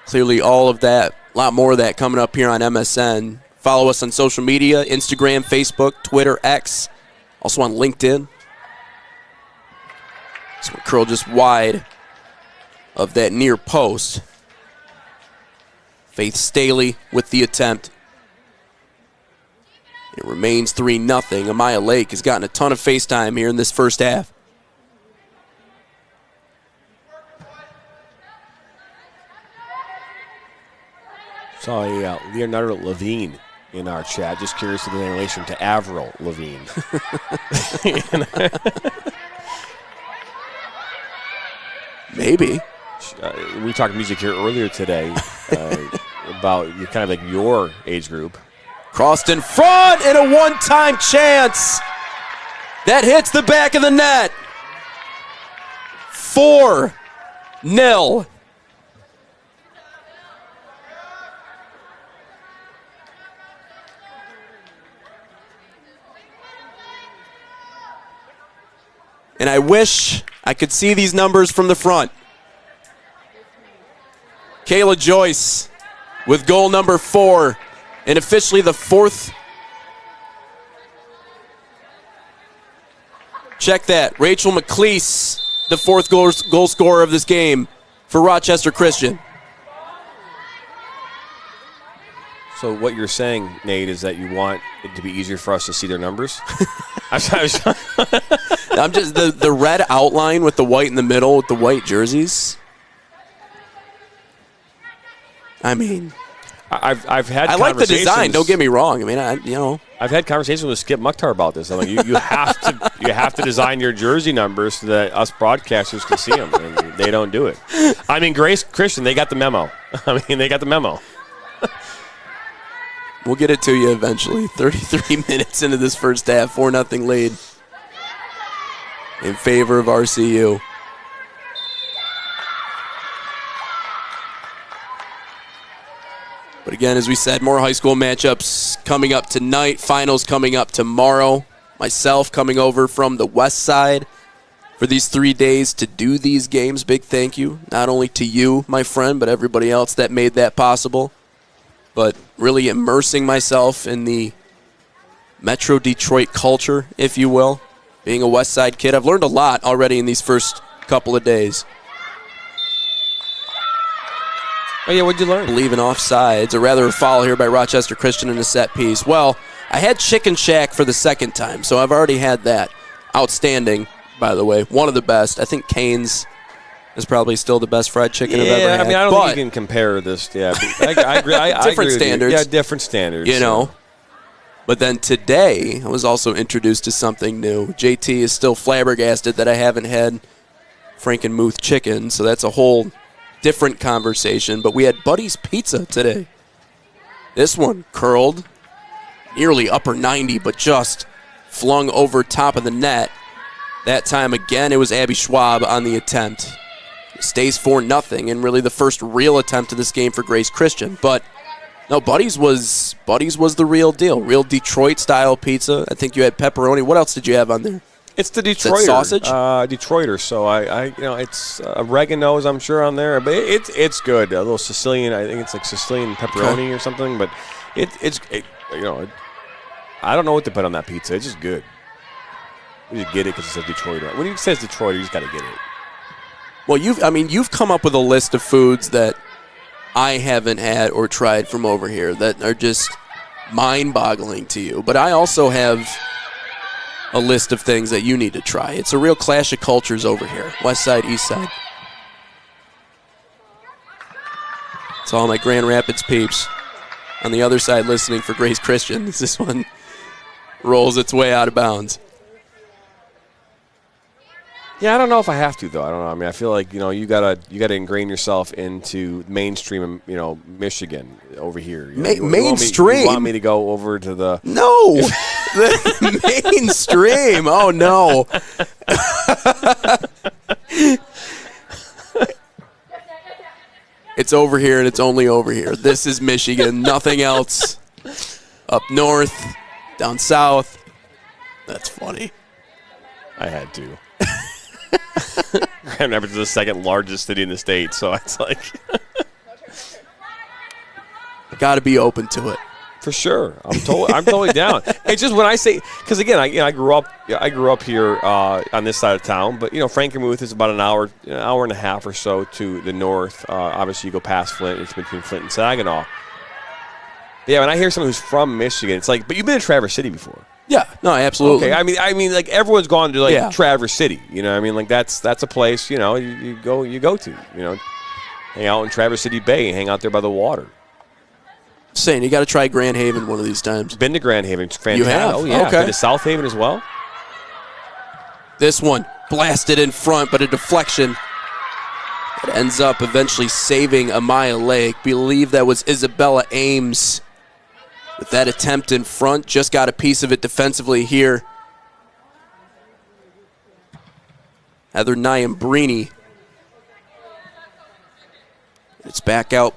Clearly all of that, a lot more of that coming up here on MSN. Follow us on social media, Instagram, Facebook, Twitter, X. Also on LinkedIn. This one curled just wide of that near post. Faith Staley with the attempt. It remains 3-0. Amaya Lake has gotten a ton of face time here in this first half. Saw a Leonardo Levine in our chat. Just curious in relation to Avril Lavigne. Maybe. We talked music here earlier today about kind of like your age group. Crossed in front and a one-time chance. That hits the back of the net. 4-0. And I wish I could see these numbers from the front. Kayla Joyce with goal number 4, and officially the 4th. Check that. Rachel McLeese the fourth goal scorer of this game for Rochester Christian. So what you're saying, Nate, is that you want it to be easier for us to see their numbers? I'm just the red outline with the white in the middle with the white jerseys. I mean, I've had. I like the design. Don't get me wrong. I mean, I've had conversations with Skip Mukhtar about this. I'm like, you have to design your jersey numbers so that us broadcasters can see them, and they don't do it. I mean, Grace Christian, they got the memo. They got the memo. We'll get it to you eventually. 33 minutes into this first half, 4-0 lead in favor of RCU. But again, as we said, more high school matchups coming up tonight, finals coming up tomorrow. Myself coming over from the west side for these 3 days to do these games. Big thank you, not only to you, my friend, but everybody else that made that possible. But really immersing myself in the Metro Detroit culture, if you will. Being a West Side kid, I've learned a lot already in these first couple of days. Oh, yeah, what'd you learn? Believe in offsides, or rather a foul here by Rochester Christian in a set piece. Well, I had Chicken Shack for the second time, so I've already had that. Outstanding, by the way. One of the best. I think Cane's is probably still the best fried chicken I've ever had. I mean, I don't think you can compare this. Yeah, I agree. Different standards. Yeah, different standards. You know. But then today, I was also introduced to something new. JT is still flabbergasted that I haven't had Frankenmuth chicken, so that's a whole different conversation. But we had Buddy's Pizza today. This one curled, nearly upper 90, but just flung over top of the net. That time again, it was Abby Schwab on the attempt. It stays 4-0, and really the first real attempt of this game for Grace Christian. But no, Buddy's was the real deal, real Detroit-style pizza. I think you had pepperoni. What else did you have on there? It's the Detroiter. Sausage? Detroiter. So it's oregano's, I'm sure, on there, but it's good. A little Sicilian. I think it's like Sicilian pepperoni or something. But it's I don't know what to put on that pizza. It's just good. You just get it because it says Detroiter. When it says Detroiter, you just got to get it. Well, you've come up with a list of foods that I haven't had or tried from over here that are just mind-boggling to you. But I also have a list of things that you need to try. It's a real clash of cultures over here, west side, east side. It's all my Grand Rapids peeps on the other side listening for Grace Christian. This one rolls its way out of bounds. Yeah, I don't know if I have to, though. I don't know. I mean, I feel like, you gotta ingrain yourself into mainstream, Michigan over here. Mainstream? You want me to go over to the... No! The mainstream! Oh, no. It's over here, and it's only over here. This is Michigan. Nothing else. Up north, down south. That's funny. I had to. Grand Rapids is the second largest city in the state, so it's like got to be open to it for sure. I'm totally down. It's just when I say, because again, I grew up here on this side of town, but Frankenmuth is about an hour and a half or so to the north. Obviously, you go past Flint. It's between Flint and Saginaw. But yeah, when I hear someone who's from Michigan, it's like, but you've been to Traverse City before. Yeah, no, absolutely. Okay, I mean, like everyone's gone to Traverse City. I mean, like that's a place you go to. Hang out in Traverse City Bay, hang out there by the water. Saying you got to try Grand Haven one of these times. Been to Grand Haven, fantastic. You have? Oh yeah, okay. Been to South Haven as well. This one blasted in front, but a deflection. It ends up eventually saving Amaya Lake. Believe that was Isabella Ames. With that attempt in front, just got a piece of it defensively here. Heather Nyambrini. It's back out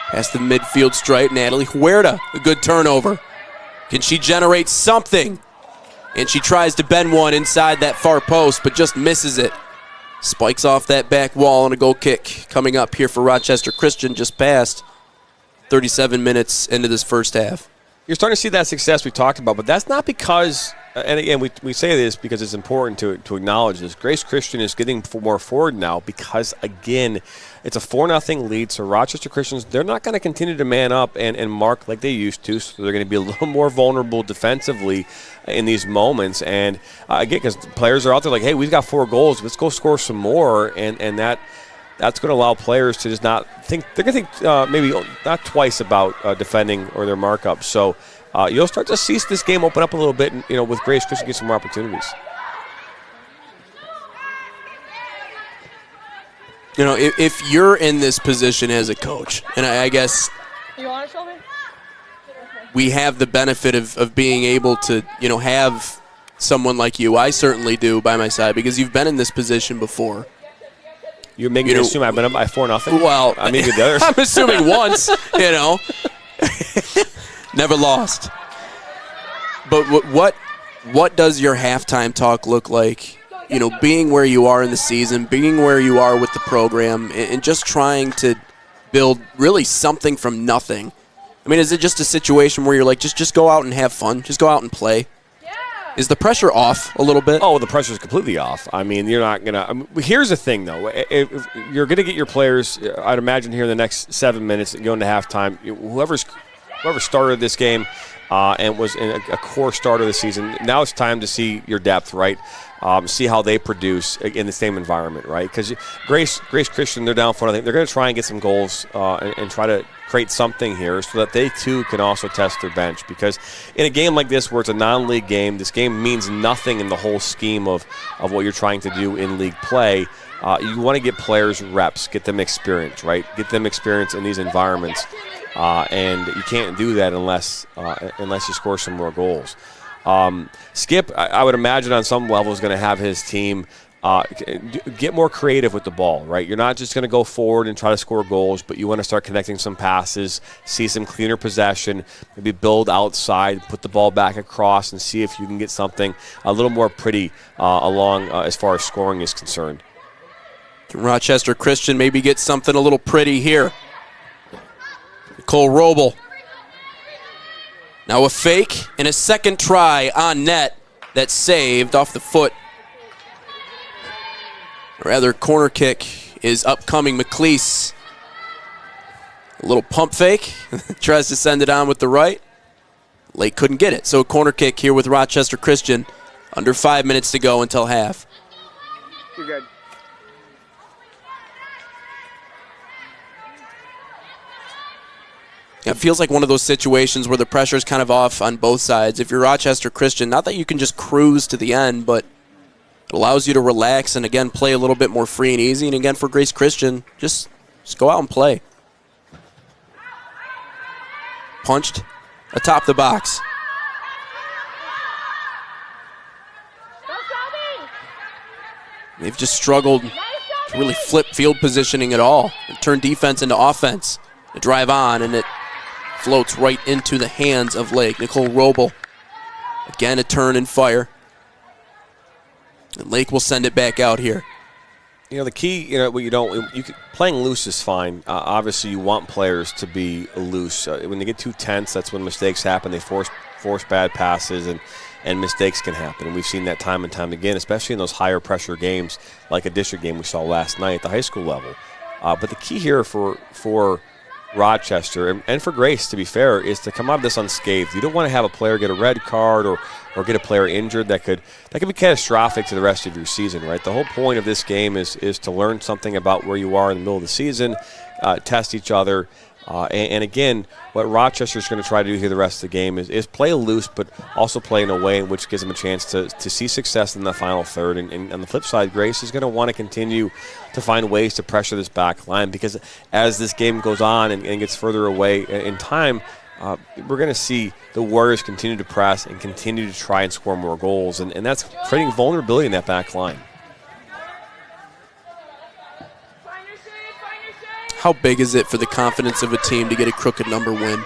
past the midfield stripe. Natalie Huerta, a good turnover. Can she generate something? And she tries to bend one inside that far post, but just misses it. Spikes off that back wall and a goal kick coming up here for Rochester Christian just past 37 minutes into this first half. You're starting to see that success we talked about, but that's not because and again, we say this because it's important to acknowledge this. Grace Christian is getting more forward now because, again, it's a 4-0 lead. So Rochester Christians, they're not going to continue to man up and mark like they used to. So they're going to be a little more vulnerable defensively in these moments. And again, because players are out there like, hey, we've got 4 goals. Let's go score some more. And that's going to allow players to just not think. They're going to think maybe not twice about defending or their markup. So you'll start to see this game open up a little bit, and, with Grace Christian get some more opportunities. If you're in this position as a coach, and I guess we have the benefit of being able to, have someone like you. I certainly do by my side because you've been in this position before. You're making me assume I've been up by 4-0? Well, I mean, the others. I'm assuming once, Never lost. But what does your halftime talk look like? Being where you are in the season, being where you are with the program, and just trying to build really something from nothing. I mean, is it just a situation where you're like, just go out and have fun, just go out and play? Is the pressure off a little bit? Oh, the pressure is completely off. I mean, you're not going to here's the thing, though. If you're going to get your players, I'd imagine here in the next 7 minutes, going to halftime, whoever started this game and was in a core start of the season, now it's time to see your depth, right? See how they produce in the same environment, right? Because Grace Christian, they're down 4-0. They're going to try and get some goals and try to create something here so that they too can also test their bench. Because in a game like this where it's a non-league game, this game means nothing in the whole scheme of what you're trying to do in league play. You want to get players reps, get them experience, right? Get them experience in these environments. And you can't do that unless you score some more goals. Skip, I would imagine on some level is going to have his team get more creative with the ball, right? You're not just going to go forward and try to score goals, but you want to start connecting some passes, see some cleaner possession, maybe build outside, put the ball back across, and see if you can get something a little more pretty along as far as scoring is concerned. Can Rochester Christian maybe get something a little pretty here? Nicole Roble. Now a fake and a second try on net that's saved off the foot. Rather, corner kick is upcoming. McLeese. A little pump fake. Tries to send it on with the right. Lake couldn't get it. So a corner kick here with Rochester Christian. Under 5 minutes to go until half. You're good. It feels like one of those situations where the pressure is kind of off on both sides. If you're Rochester Christian, not that you can just cruise to the end, but it allows you to relax and, again, play a little bit more free and easy. And, again, for Grace Christian, just go out and play. Punched atop the box. They've just struggled to really flip field positioning at all and turn defense into offense. To drive on, and it floats right into the hands of Lake. Nicole Roble. Again, a turn and fire. And Lake will send it back out here. The key, playing loose is fine. Obviously, you want players to be loose. When they get too tense, that's when mistakes happen. They force bad passes, and mistakes can happen. And we've seen that time and time again, especially in those higher pressure games, like a district game we saw last night at the high school level. But the key here for Rochester and for Grace, to be fair, is to come out of this unscathed. You don't want to have a player get a red card or get a player injured that could be catastrophic to the rest of your season, right? The whole point of this game is to learn something about where you are in the middle of the season, test each other, and again, what Rochester is going to try to do here the rest of the game is play loose, but also play in a way in which gives them a chance to see success in the final third. And on the flip side, Grace is going to want to continue to find ways to pressure this back line, because as this game goes on and gets further away in time, we're going to see the Warriors continue to press and continue to try and score more goals, and that's creating vulnerability in that back line. How big is it for the confidence of a team to get a crooked number win?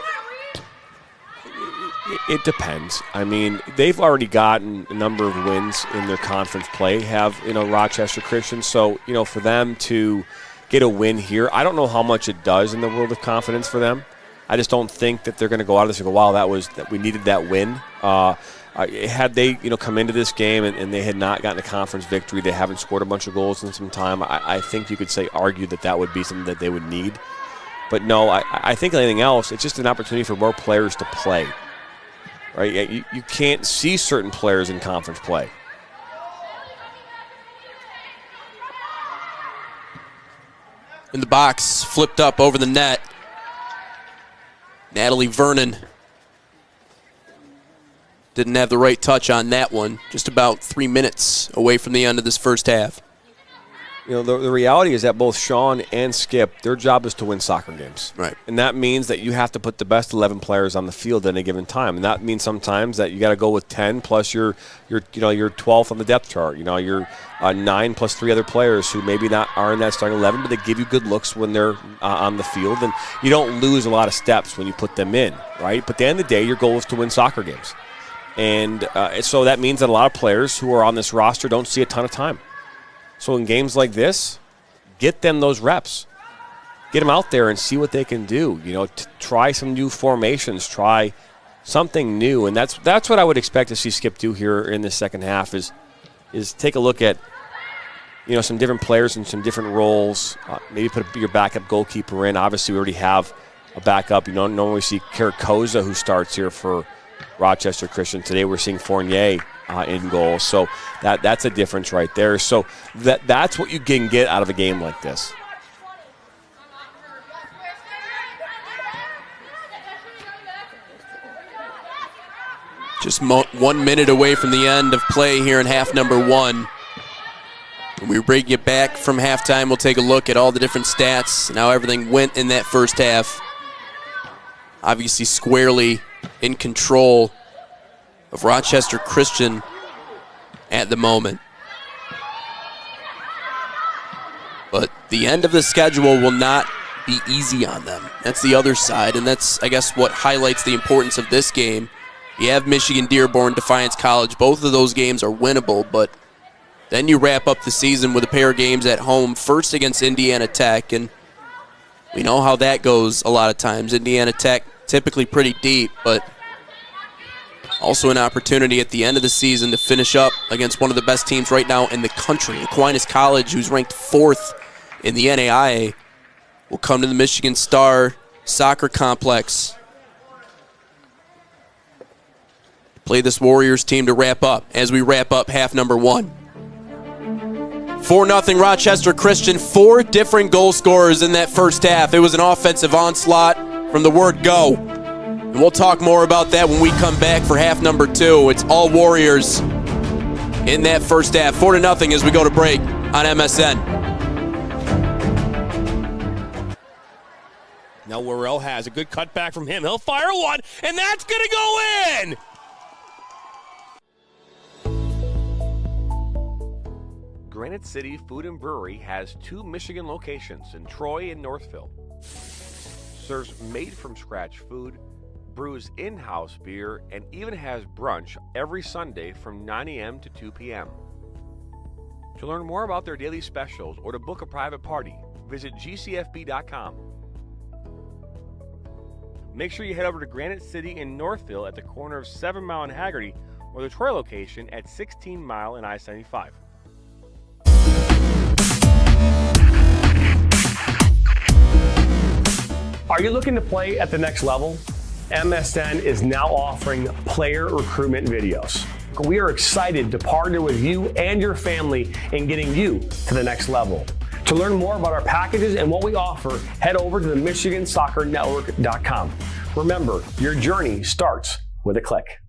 It depends. I mean, they've already gotten a number of wins in their conference play, have Rochester Christian. So, for them to get a win here, I don't know how much it does in the world of confidence for them. I just don't think that they're going to go out of this and go, wow, that we needed that win. Had they come into this game and they had not gotten a conference victory, they haven't scored a bunch of goals in some time, I think you could argue that would be something that they would need. But no, I think anything else, it's just an opportunity for more players to play. Right? You can't see certain players in conference play. In the box, flipped up over the net. Natalie Vernon didn't have the right touch on that one. Just about 3 minutes away from the end of this first half. The reality is that both Sean and Skip, their job is to win soccer games. Right. And that means that you have to put the best 11 players on the field at any given time. And that means sometimes that you got to go with 10 plus your 12th on the depth chart. You're 9 plus 3 other players who maybe not are in that starting 11, but they give you good looks when they're on the field. And you don't lose a lot of steps when you put them in, right? But at the end of the day, your goal is to win soccer games. And so that means that a lot of players who are on this roster don't see a ton of time. So in games like this, get them those reps. Get them out there and see what they can do. Try some new formations. Try something new. And that's what I would expect to see Skip do here in the second half is take a look at some different players in some different roles. Maybe put your backup goalkeeper in. Obviously, we already have a backup. Normally we see Karakoza who starts here for Rochester Christian. Today we're seeing Fournier in goal. So that's a difference right there. So that's what you can get out of a game like this. Just 1 minute away from the end of play here in half number 1. When we bring you back from halftime, we'll take a look at all the different stats and how everything went in that first half. Obviously squarely in control of Rochester Christian at the moment. But the end of the schedule will not be easy on them. That's the other side, and that's, I guess, what highlights the importance of this game. You have Michigan Dearborn, Defiance College. Both of those games are winnable, but then you wrap up the season with a pair of games at home, first against Indiana Tech, and we know how that goes a lot of times. Indiana Tech typically pretty deep, but also an opportunity at the end of the season to finish up against one of the best teams right now in the country. Aquinas College, who's ranked 4th in the NAIA, will come to the Michigan Star Soccer Complex. Play this Warriors team to wrap up as we wrap up half number 1. 4-0 Rochester Christian, 4 different goal scorers in that first half. It was an offensive onslaught from the word go. And we'll talk more about that when we come back for half number 2. It's all Warriors in that first half. 4-0 as we go to break on MSN. Now Worrell has a good cutback from him. He'll fire one, and that's going to go in! Granite City Food and Brewery has 2 Michigan locations in Troy and Northville. Serves made-from-scratch food, brews in-house beer, and even has brunch every Sunday from 9 a.m. to 2 p.m. To learn more about their daily specials or to book a private party, visit gcfb.com. Make sure you head over to Granite City in Northville at the corner of 7 Mile and Haggerty, or the Troy location at 16 Mile and I-75. Are you looking to play at the next level? MSN is now offering player recruitment videos. We are excited to partner with you and your family in getting you to the next level. To learn more about our packages and what we offer, head over to the MichiganSoccerNetwork.com. Remember, your journey starts with a click.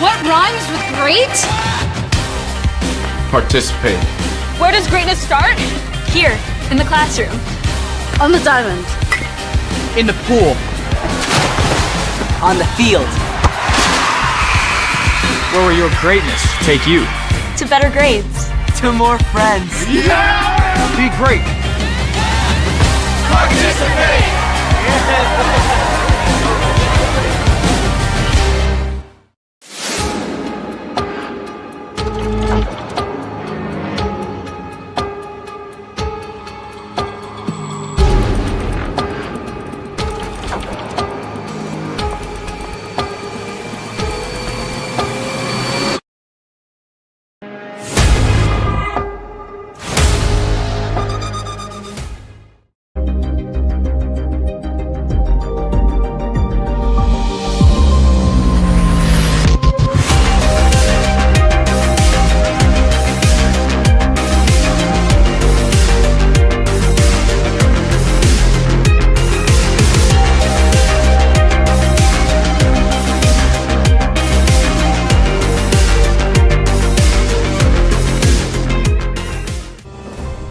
What rhymes with great? Participate. Where does greatness start? Here, in the classroom. On the diamond. In the pool. On the field. Where will your greatness take you? To better grades. to more friends. Yeah! Be great. Participate!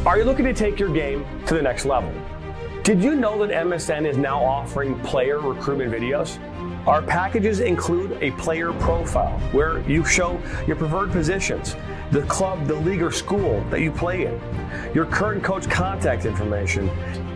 Are you looking to take your game to the next level? Did you know that MSN is now offering player recruitment videos? Our packages include a player profile where you show your preferred positions, the club, the league, or school that you play in, your current coach contact information,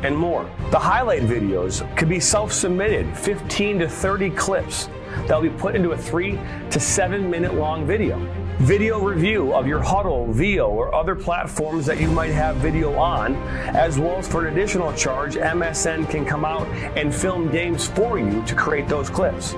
and more. The highlight videos could be self-submitted, 15 to 30 clips that will be put into a 3 to 7 minute long video. Video review of your Huddle, VO, or other platforms that you might have video on, as well as for an additional charge, MSN can come out and film games for you to create those clips.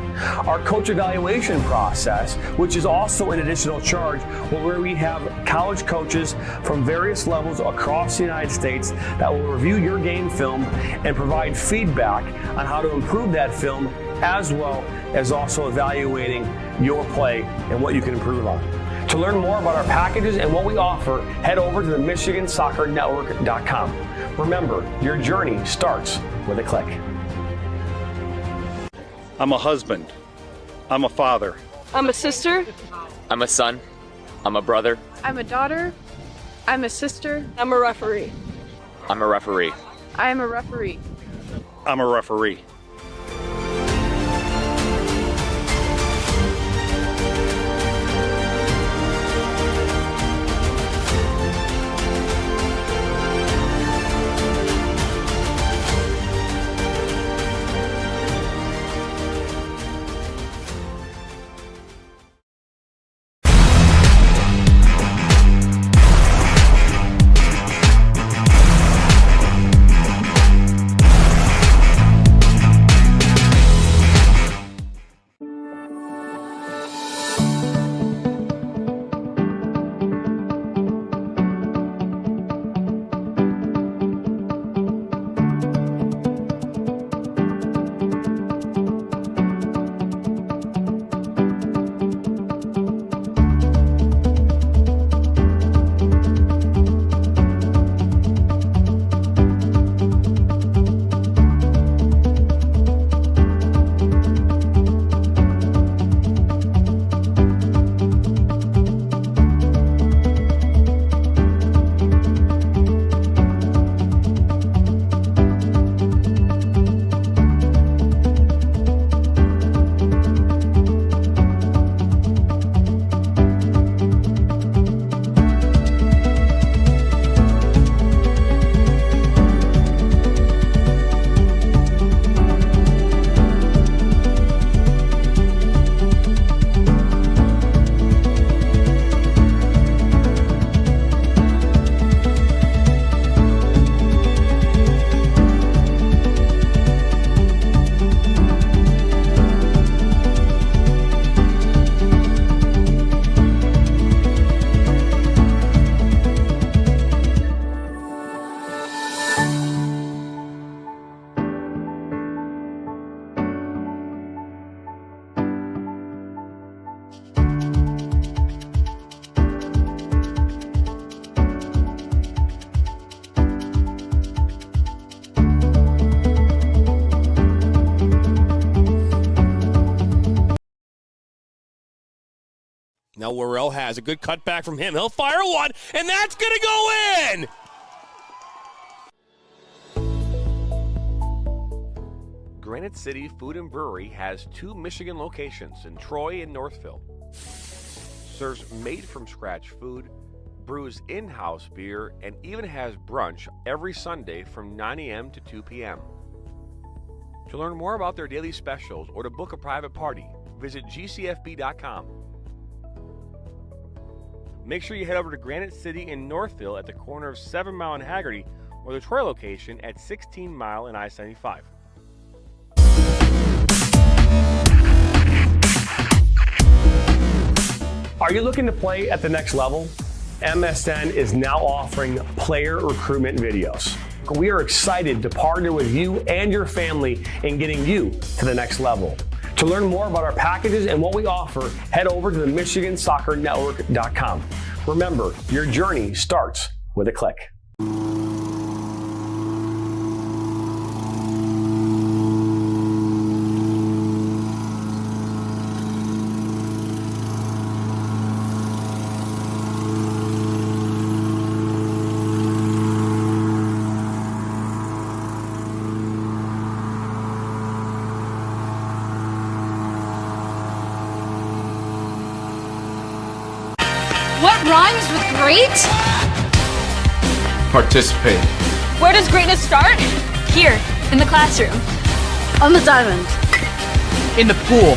Our coach evaluation process, which is also an additional charge, where we have college coaches from various levels across the United States that will review your game film and provide feedback on how to improve that film, as well as also evaluating your play and what you can improve on. To learn more about our packages and what we offer, head over to the MichiganSoccerNetwork.com. Remember, your journey starts with a click. I'm a husband. I'm a father. I'm a sister. I'm a son. I'm a brother. I'm a daughter. I'm a sister. I'm a referee. I'm a referee. I am a referee. I'm a referee. Now Worrell has a good cutback from him. He'll fire one, and that's going to go in! Granite City Food and Brewery has 2 Michigan locations in Troy and Northville. Serves made-from-scratch food, brews in-house beer and even has brunch every Sunday from 9 a.m. to 2 p.m. To learn more about their daily specials or to book a private party, visit gcfb.com. Make sure you head over to Granite City in Northville at the corner of 7 Mile and Haggerty, or the Troy location at 16 Mile and I-75. Are you looking to play at the next level? MSN is now offering player recruitment videos. We are excited to partner with you and your family in getting you to the next level. To learn more about our packages and what we offer, head over to the MichiganSoccerNetwork.com. Remember, your journey starts with a click. What rhymes with great? Participate. Where does greatness start? Here, in the classroom. On the diamond. In the pool.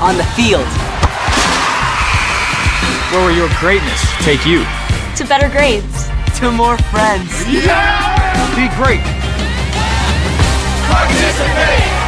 On the field. Where will your greatness take you? To better grades. To more friends. Yeah! Be great. Participate!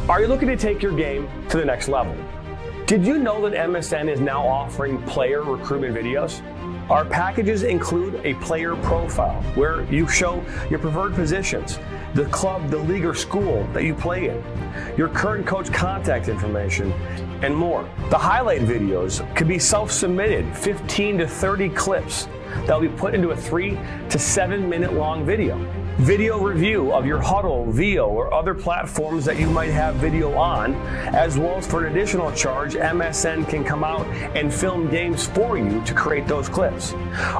Are you looking to take your game to the next level? Did you know that MSN is now offering player recruitment videos? Our packages include a player profile where you show your preferred positions, the club, the league, or school that you play in, your current coach contact information, and more. The highlight videos could be self-submitted, 15 to 30 clips that will be put into a 3 to 7 minute long video. Video review of your Huddle, VO, or other platforms that you might have video on, as well as for an additional charge, MSN can come out and film games for you to create those clips.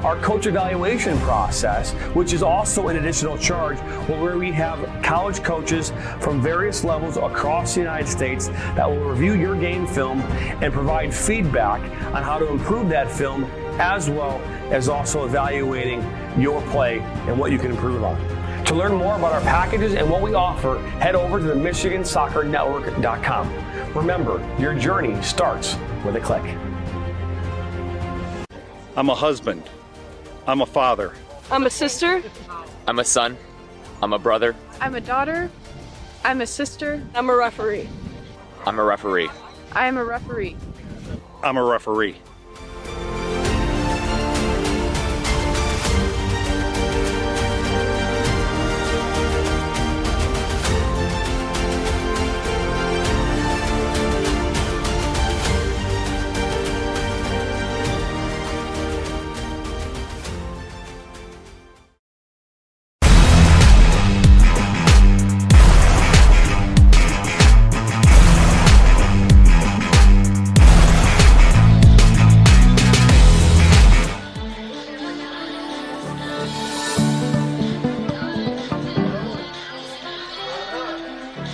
Our coach evaluation process, which is also an additional charge, where we have college coaches from various levels across the United States that will review your game film and provide feedback on how to improve that film, as well as also evaluating your play and what you can improve on. To learn more about our packages and what we offer, head over to the MichiganSoccerNetwork.com. Remember, your journey starts with a click. I'm a husband. I'm a father. I'm a sister. I'm a son. I'm a brother. I'm a daughter. I'm a sister. I'm a referee. I'm a referee. I am a referee. I'm a referee.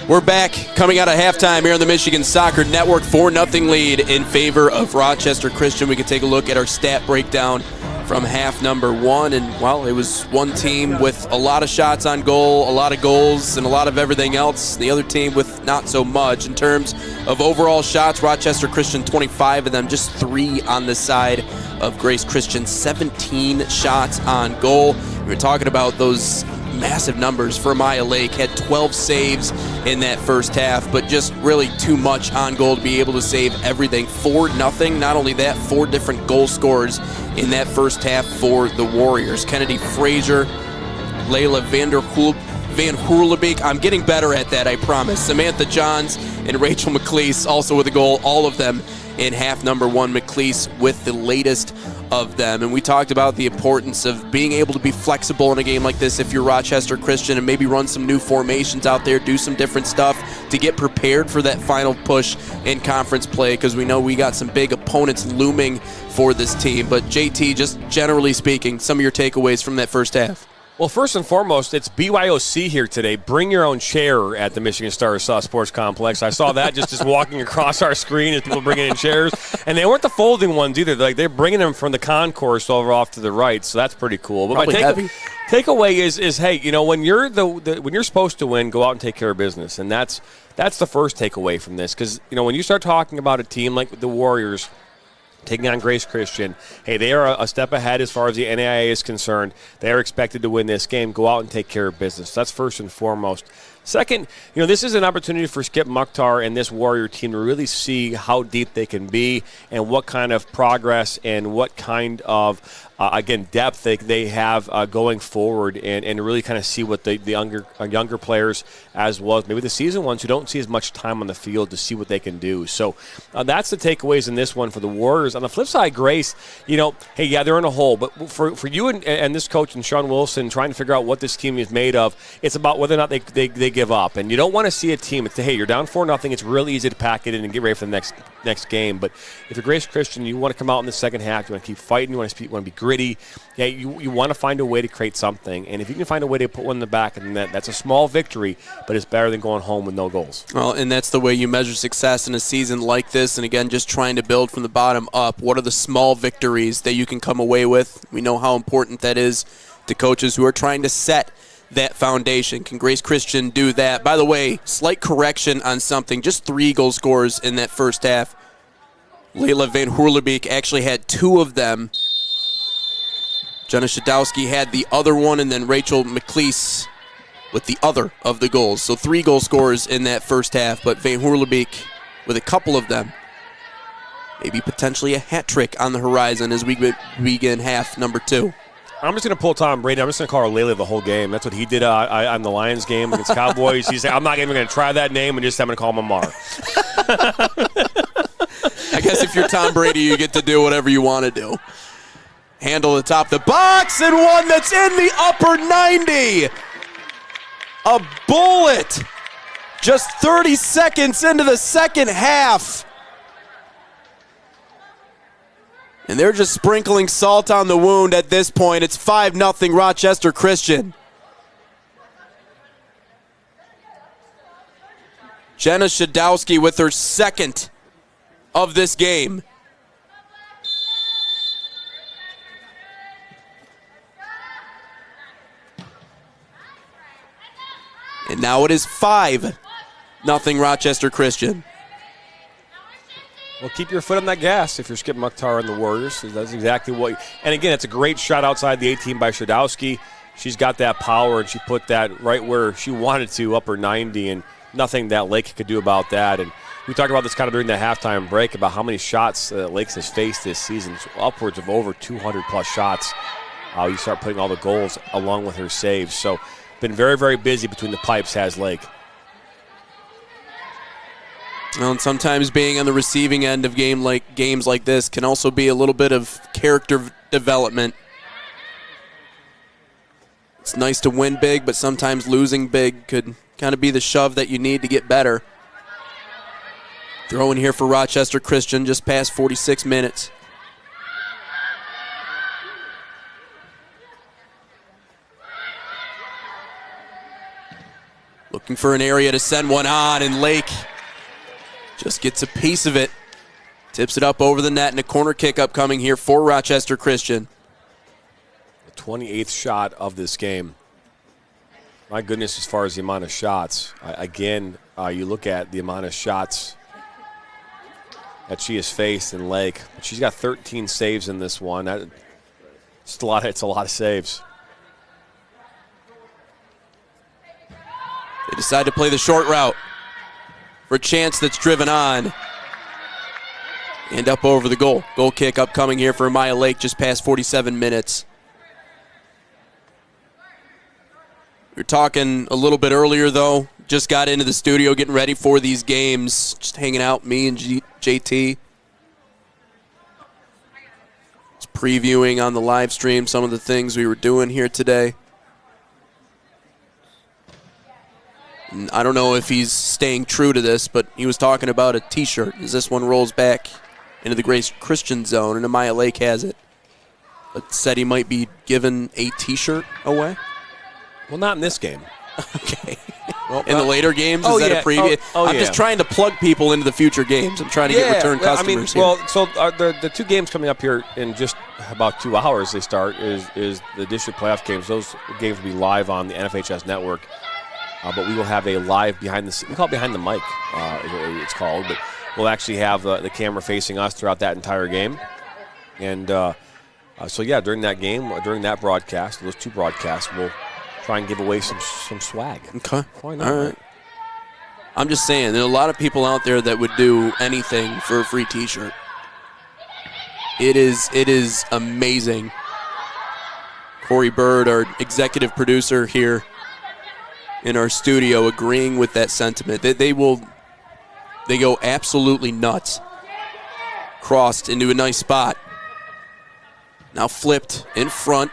We're back, coming out of halftime here on the Michigan Soccer Network, 4-0 lead in favor of Rochester Christian. We can take a look at our stat breakdown from half number one, and, well, it was one team with a lot of shots on goal, a lot of goals, and a lot of everything else. The other team with not so much. In terms of overall shots, Rochester Christian 25 of them, just 3 on the side of Grace Christian, 17 shots on goal. We were talking about those massive numbers for Maya Lake. Had 12 saves in that first half, but just really too much on goal to be able to save everything. 4-0. Not only that, 4 different goal scorers in that first half for the Warriors. Kennedy Frazier, Layla Van Hoorlebeek. I'm getting better at that, I promise. Samantha Johns and Rachel McLeese also with a goal. All of them in half number 1. McLeese with the latest of them. And we talked about the importance of being able to be flexible in a game like this if you're Rochester Christian, and maybe run some new formations out there, do some different stuff to get prepared for that final push in conference play, because we know we got some big opponents looming for this team. But JT, just generally speaking, some of your takeaways from that first half. Well, first and foremost, it's BYOC here today. Bring your own chair at the Michigan Star Sports Complex. I saw that just walking across our screen as people bringing in chairs. And they weren't the folding ones either. They're bringing them from the concourse over off to the right, so that's pretty cool. But probably my takeaway is, hey, you know, when you're when you're supposed to win, go out and take care of business. And that's the first takeaway from this. Because, you know, when you start talking about a team like the Warriors taking on Grace Christian, hey, they are a step ahead as far as the NAIA is concerned. They are expected to win this game. Go out and take care of business. That's first and foremost. Second, you know, this is an opportunity for Skip Mukhtar and this Warrior team to really see how deep they can be and what kind of progress and what kind of, again, depth they have going forward, and really kind of see what the younger players, as well as maybe the seasoned ones who don't see as much time on the field, to see what they can do. So that's the takeaways in this one for the Warriors. On the flip side, Grace, you know, hey, yeah, they're in a hole, but for you and this coach and Sean Wilson trying to figure out what this team is made of, it's about whether or not they give up. And you don't want to see a team, it's, hey, you're down 4-0, it's really easy to pack it in and get ready for the next game. But if you're Grace Christian, you want to come out in the second half, you want to keep fighting, you want to be gritty. Yeah, you want to find a way to create something, and if you can find a way to put one in the back of the net, that's a small victory, but it's better than going home with no goals. Well, and that's the way you measure success in a season like this, and again, just trying to build from the bottom up. What are the small victories that you can come away with? We know how important that is to coaches who are trying to set that foundation. Can Grace Christian do that? By the way, slight correction on something, just 3 goal scorers in that first half. Layla Van Hoorlebeek actually had 2 of them. Jenna Shadowski had the other one, and then Rachel McLeese with the other of the goals. So 3 goal scorers in that first half, but Van Hoorlebeek with a couple of them. Maybe potentially a hat trick on the horizon as we begin half number 2. I'm just going to pull Tom Brady. I'm just going to call her Layla the whole game. That's what he did on the Lions game against Cowboys. He said, I'm not even going to try that name, and just I'm going to call him Amar. I guess if you're Tom Brady, you get to do whatever you want to do. Handle the top of the box, and one that's in the upper 90. A bullet. Just 30 seconds into the second half. And they're just sprinkling salt on the wound at this point. It's 5-0 Rochester Christian. Jenna Shadowski with her second of this game. And now it is 5-0 Rochester Christian. Well, keep your foot on that gas if you're Skip Mukhtar and the Warriors. That's exactly what. And again, it's a great shot outside the 18 by Shadowski. She's got that power, and she put that right where she wanted to, upper 90, and nothing that Lake could do about that. And we talked about this kind of during the halftime break about how many shots Lake has faced this season. It's upwards of over 200-plus shots. You start putting all the goals along with her saves. So been very, very busy between the pipes, has Lake. Well, and sometimes being on the receiving end of games like this can also be a little bit of character development. It's nice to win big, but sometimes losing big could kind of be the shove that you need to get better. Throw in here for Rochester Christian, just past 46 minutes. Looking for an area to send one on, and Lake just gets a piece of it. Tips it up over the net, and a corner kick upcoming here for Rochester Christian. The 28th shot of this game. My goodness, as far as the amount of shots. You look at the amount of shots that she has faced in Lake. She's got 13 saves in this one. It's a lot of saves. They decide to play the short route for a chance that's driven on. And up over the goal. Goal kick upcoming here for Maya Lake just past 47 minutes. We were talking a little bit earlier, though. Just got into the studio getting ready for these games. Just hanging out, me and JT. Just previewing on the live stream some of the things we were doing here today. And I don't know if he's staying true to this, but he was talking about a T-shirt as this one rolls back into the Grace Christian zone, and Maya Lake has it. But said he might be giving a T-shirt away. Well, not in this game. Okay. Well, in the later games? Is that yeah. a preview? I'm yeah. just trying to plug people into the future games. I'm trying to get return customers here. Well, so the two games coming up here in just about 2 hours they start is the district playoff games. Those games will be live on the NFHS network. But we will have a live behind the – we call it behind the mic, it's called. But we'll actually have the camera facing us throughout that entire game. And so, yeah, during that game, during that broadcast, those two broadcasts, we'll try and give away some swag. Okay. Why not? All right. I'm just saying, there are a lot of people out there that would do anything for a free T-shirt. It is amazing. Corey Bird, our executive producer here in our studio, agreeing with that sentiment. They go absolutely nuts. Crossed into a nice spot. Now flipped in front.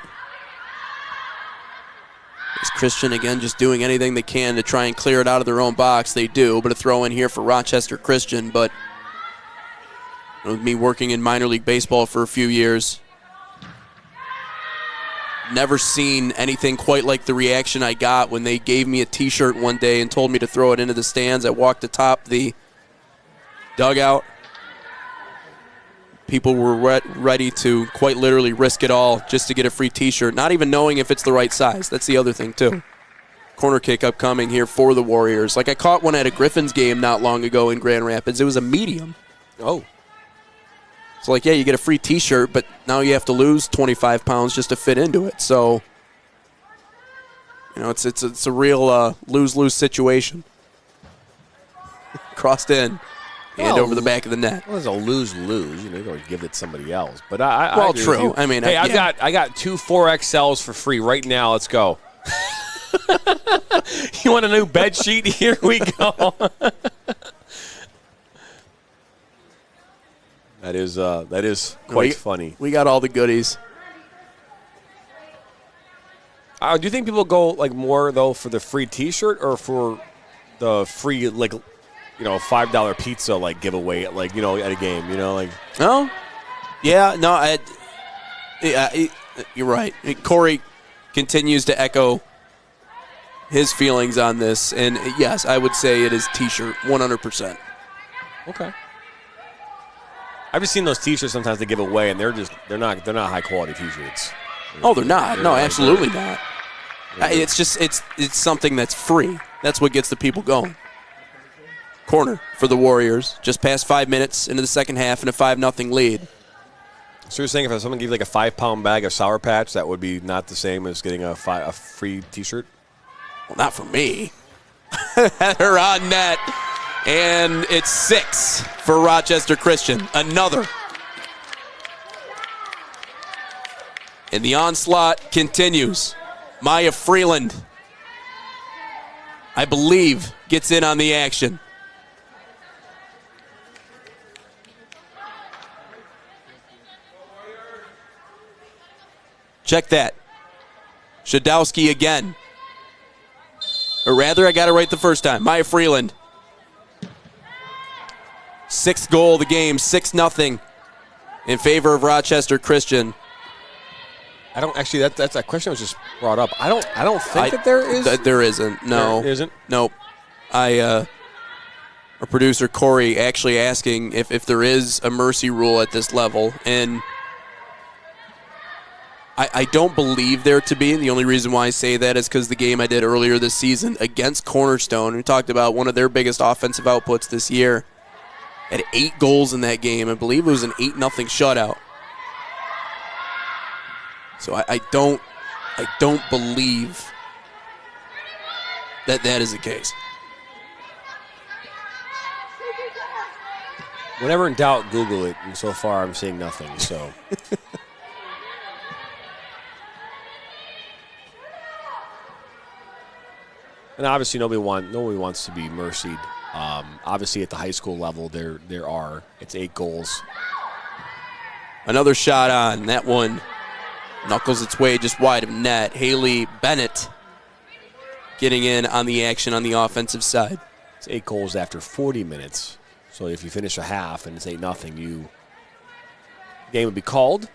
Is Christian again just doing anything they can to try and clear it out of their own box? They do, but a throw in here for Rochester Christian. But with me working in minor league baseball for a few years, never seen anything quite like the reaction I got when they gave me a T-shirt one day and told me to throw it into the stands. I walked atop the dugout. People were ready to quite literally risk it all just to get a free T-shirt, not even knowing if it's the right size. That's the other thing, too. Corner kick upcoming here for the Warriors. Like I caught one at a Griffins game not long ago in Grand Rapids. It was a medium. Oh. So, like, yeah, you get a free T-shirt, but now you have to lose 25 pounds just to fit into it. So, you know, it's a real lose-lose situation. Crossed in and over the back of the net. Well, it's a lose-lose. You know, you always give it to somebody else. But I well, agree true. with you. I mean, hey, I got 2 4XLs for free right now. Let's go. You want a new bed sheet? Here we go. That is quite funny. We got all the goodies. Do you think people go like more though for the free T-shirt or for the free like, you know, $5 pizza like giveaway at like, you know, at a game? You know, like no, yeah, no, you're right. Corey continues to echo his feelings on this, and yes, I would say it is T-shirt 100%. Okay. I've just seen those T-shirts sometimes they give away, and they're not high quality T-shirts. Oh, they're not. No, absolutely not. It's just it's something that's free. That's what gets the people going. Corner for the Warriors. Just past 5 minutes into the second half and a 5-0 lead. So you're saying if someone gave you like a 5-pound bag of Sour Patch, that would be not the same as getting a free T-shirt? Well, not for me. Header on net. And it's 6 for Rochester Christian. Another. And the onslaught continues. Maya Freeland, I believe, gets in on the action. Check that. Shadowski again. Or rather, I got it right the first time. Maya Freeland. 6th goal of the game, 6-0 in favor of Rochester Christian. I don't actually. That's a question that was just brought up. I don't think that there is. There isn't. No, there isn't. Nope. Our producer Corey actually asking if there is a mercy rule at this level, and I don't believe there to be. The only reason why I say that is because the game I did earlier this season against Cornerstone, we talked about one of their biggest offensive outputs this year, had 8 goals in that game. I believe it was an 8-0 shutout. So I don't believe that is the case. Whenever in doubt, Google it. And so far, I'm seeing nothing. So. And obviously, nobody wants to be mercied. Obviously, at the high school level, there are. It's 8 goals. Another shot on. That one knuckles its way just wide of net. Haley Bennett getting in on the action on the offensive side. It's 8 goals after 40 minutes. So if you finish a half and it's 8-0, game would be called.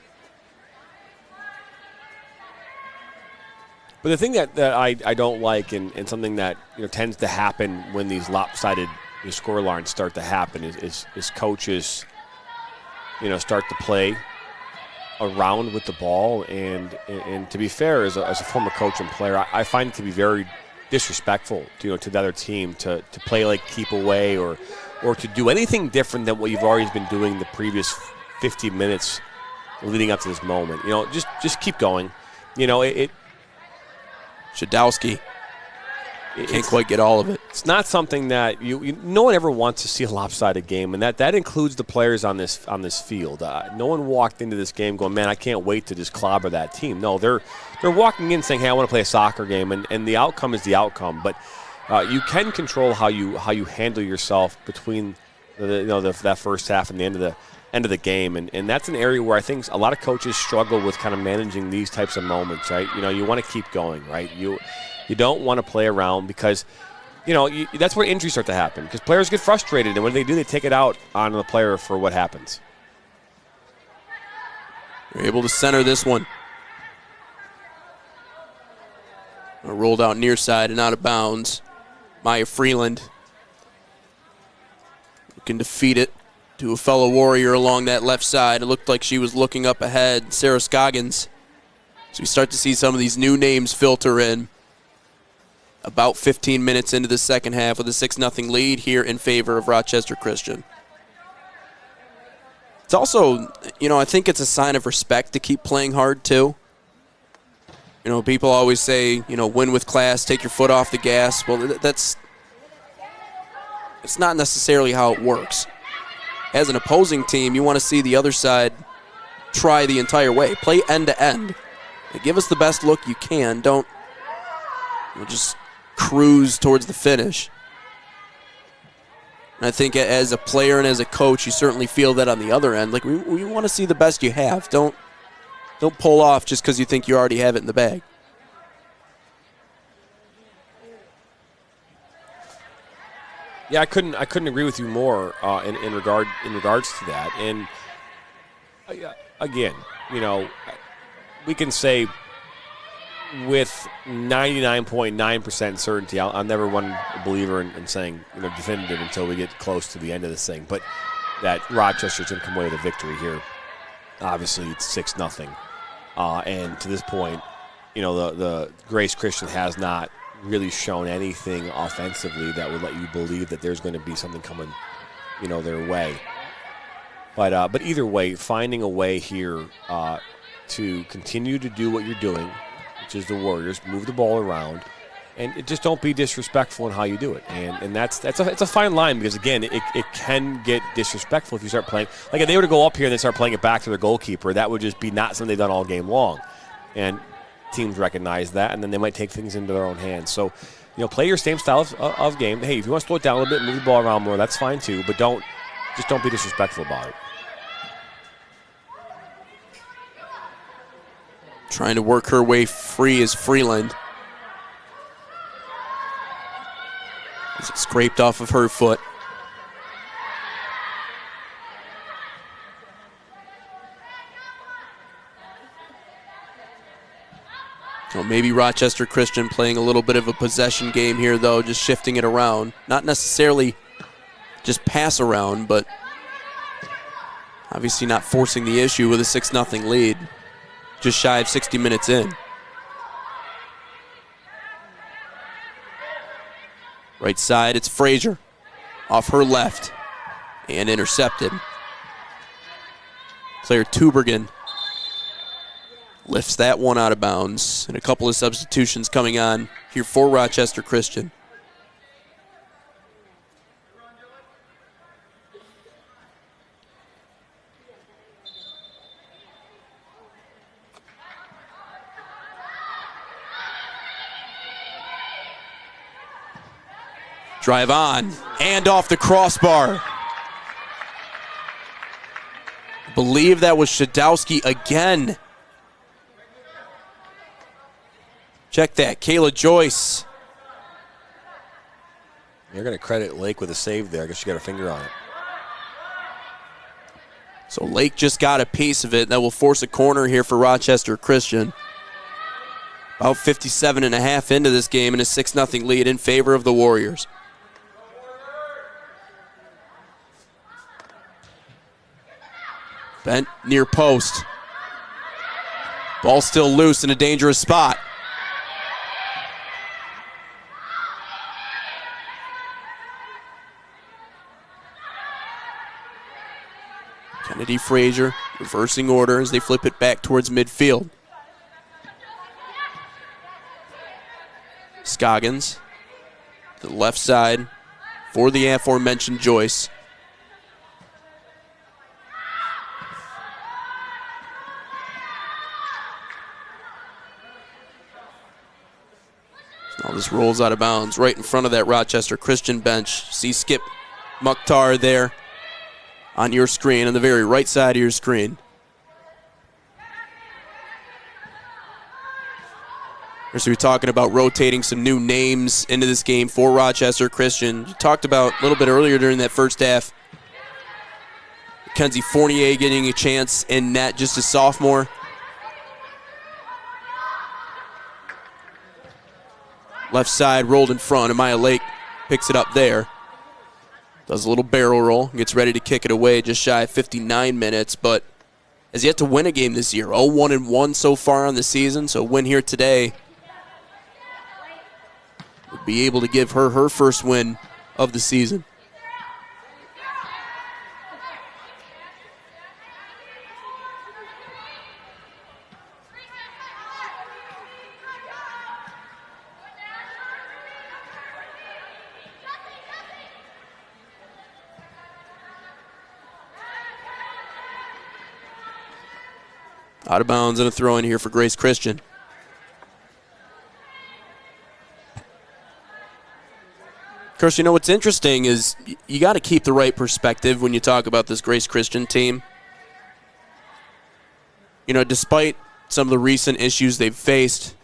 But the thing that I don't like and something that tends to happen when these lopsided score lines start to happen is coaches start to play around with the ball, and to be fair, as a former coach and player, I find it to be very disrespectful to the other team to play like keep away or to do anything different than what you've always been doing the previous 50 minutes leading up to this moment. Just keep going. Shadowski can't quite get all of it. It's not something that no one ever wants to see a lopsided game, and that includes the players on this field. No one walked into this game going, man, I can't wait to just clobber that team. No, they're walking in saying, hey, I want to play a soccer game, and the outcome is the outcome. But you can control how you handle yourself between that first half and the end of the game, and that's an area where I think a lot of coaches struggle with kind of managing these types of moments, right? You want to keep going, right? You don't want to play around because that's where injuries start to happen, because players get frustrated, and when they do, they take it out on the player for what happens. They're able to center this one. Rolled out near side and out of bounds. Maya Freeland looking to feed it to a fellow Warrior along that left side. It looked like she was looking up ahead, Sarah Scoggins. So we start to see some of these new names filter in. About 15 minutes into the second half with a 6-0 lead here in favor of Rochester Christian. It's also, I think it's a sign of respect to keep playing hard too. People always say, win with class, take your foot off the gas. Well, it's not necessarily how it works. As an opposing team, you want to see the other side try the entire way. Play end to end. Give us the best look you can. Don't just cruise towards the finish. And I think as a player and as a coach, you certainly feel that on the other end. Like, we want to see the best you have. Don't pull off just because you think you already have it in the bag. Yeah, I couldn't agree with you more in regards to that. And again, we can say with 99.9% certainty, I'm never one believer in saying definitive until we get close to the end of this thing, but that Rochester's going to come away with a victory here. Obviously, it's 6-0, and to this point, the Grace Christian has not really shown anything offensively that would let you believe that there's going to be something coming, their way. But either way, finding a way here to continue to do what you're doing, which is the Warriors, move the ball around, and just don't be disrespectful in how you do it. And it's a fine line, because again, it can get disrespectful if you start playing. Like if they were to go up here and they start playing it back to their goalkeeper, that would just be not something they've done all game long. And teams recognize that, and then they might take things into their own hands. So, play your same style of game. Hey, if you want to slow it down a little bit, move the ball around more, that's fine too, but don't be disrespectful about it. Trying to work her way free is Freeland. As it scraped off of her foot. Well, maybe Rochester Christian playing a little bit of a possession game here, though, just shifting it around. Not necessarily just pass around, but obviously not forcing the issue with a 6-0 lead. Just shy of 60 minutes in. Right side, it's Frazier. Off her left. And intercepted. Claire Tubergen lifts that one out of bounds. And a couple of substitutions coming on here for Rochester Christian. Drive on and off the crossbar. I believe that was Shadowski again. Check that, Kayla Joyce. You're going to credit Lake with a save there. I guess she got her finger on it. So Lake just got a piece of it. That will force a corner here for Rochester Christian. About 57 and a half into this game and a 6-0 lead in favor of the Warriors. Bent near post. Ball still loose in a dangerous spot. Kennedy Frazier reversing order as they flip it back towards midfield. Scoggins, to the left side for the aforementioned Joyce. Now this rolls out of bounds right in front of that Rochester Christian bench. See Skip Mukhtar there on your screen, on the very right side of your screen. So we're talking about rotating some new names into this game for Rochester Christian. You talked about a little bit earlier during that first half, Mackenzie Fournier getting a chance in net, just a sophomore. Left side rolled in front. Amaya Lake picks it up there. Does a little barrel roll, gets ready to kick it away just shy of 59 minutes, but has yet to win a game this year. 0-1-1 so far on the season, so win here today would be able to give her her first win of the season. Out of bounds and a throw in here for Grace Christian. Of course, you know what's interesting is you got to keep the right perspective when you talk about this Grace Christian team. You know, despite some of the recent issues they've faced,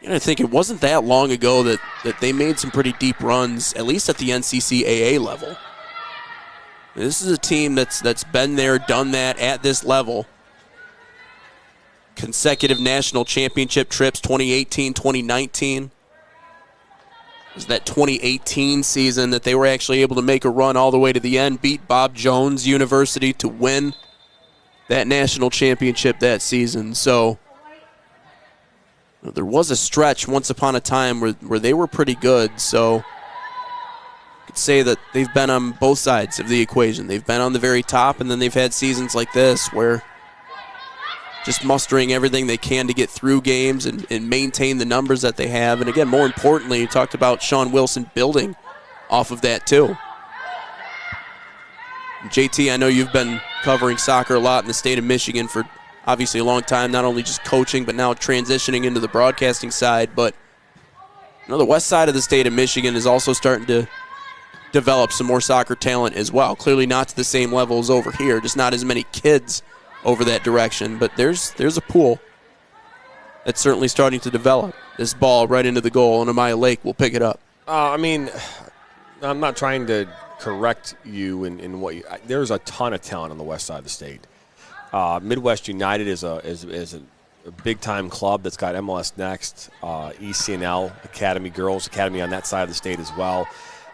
I think it wasn't that long ago that they made some pretty deep runs, at least at the NCCAA level. This is a team that's been there, done that at this level. Consecutive national championship trips, 2018, 2019. It was that 2018 season that they were actually able to make a run all the way to the end, beat Bob Jones University to win that national championship that season. So there was a stretch once upon a time where they were pretty good. So could say that they've been on both sides of the equation. They've been on the very top, and then they've had seasons like this where just mustering everything they can to get through games and maintain the numbers that they have. And again, more importantly, you talked about Sean Wilson building off of that too. JT, I know you've been covering soccer a lot in the state of Michigan for obviously a long time, not only just coaching, but now transitioning into the broadcasting side. But the west side of the state of Michigan is also starting to develop some more soccer talent as well. Clearly not to the same level as over here, just not as many kids over that direction. But there's a pool that's certainly starting to develop. This ball right into the goal, and Amaya Lake will pick it up. I mean, I'm not trying to correct you in what you. There's a ton of talent on the west side of the state. Midwest United is a big-time club that's got MLS Next, ECNL Academy, Girls Academy on that side of the state as well.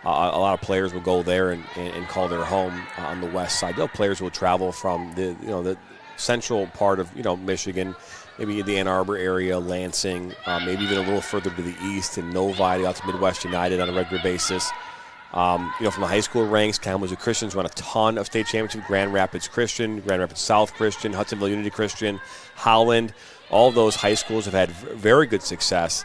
A lot of players will go there and call their home on the west side. Players will travel from the central part of Michigan, maybe the Ann Arbor area, Lansing, maybe even a little further to the east in Novi, out to Midwest United on a regular basis. From the high school ranks, Kalamazoo Christians run a ton of state championships. Grand Rapids Christian, Grand Rapids South Christian, Hudsonville Unity Christian, Holland. All of those high schools have had very good success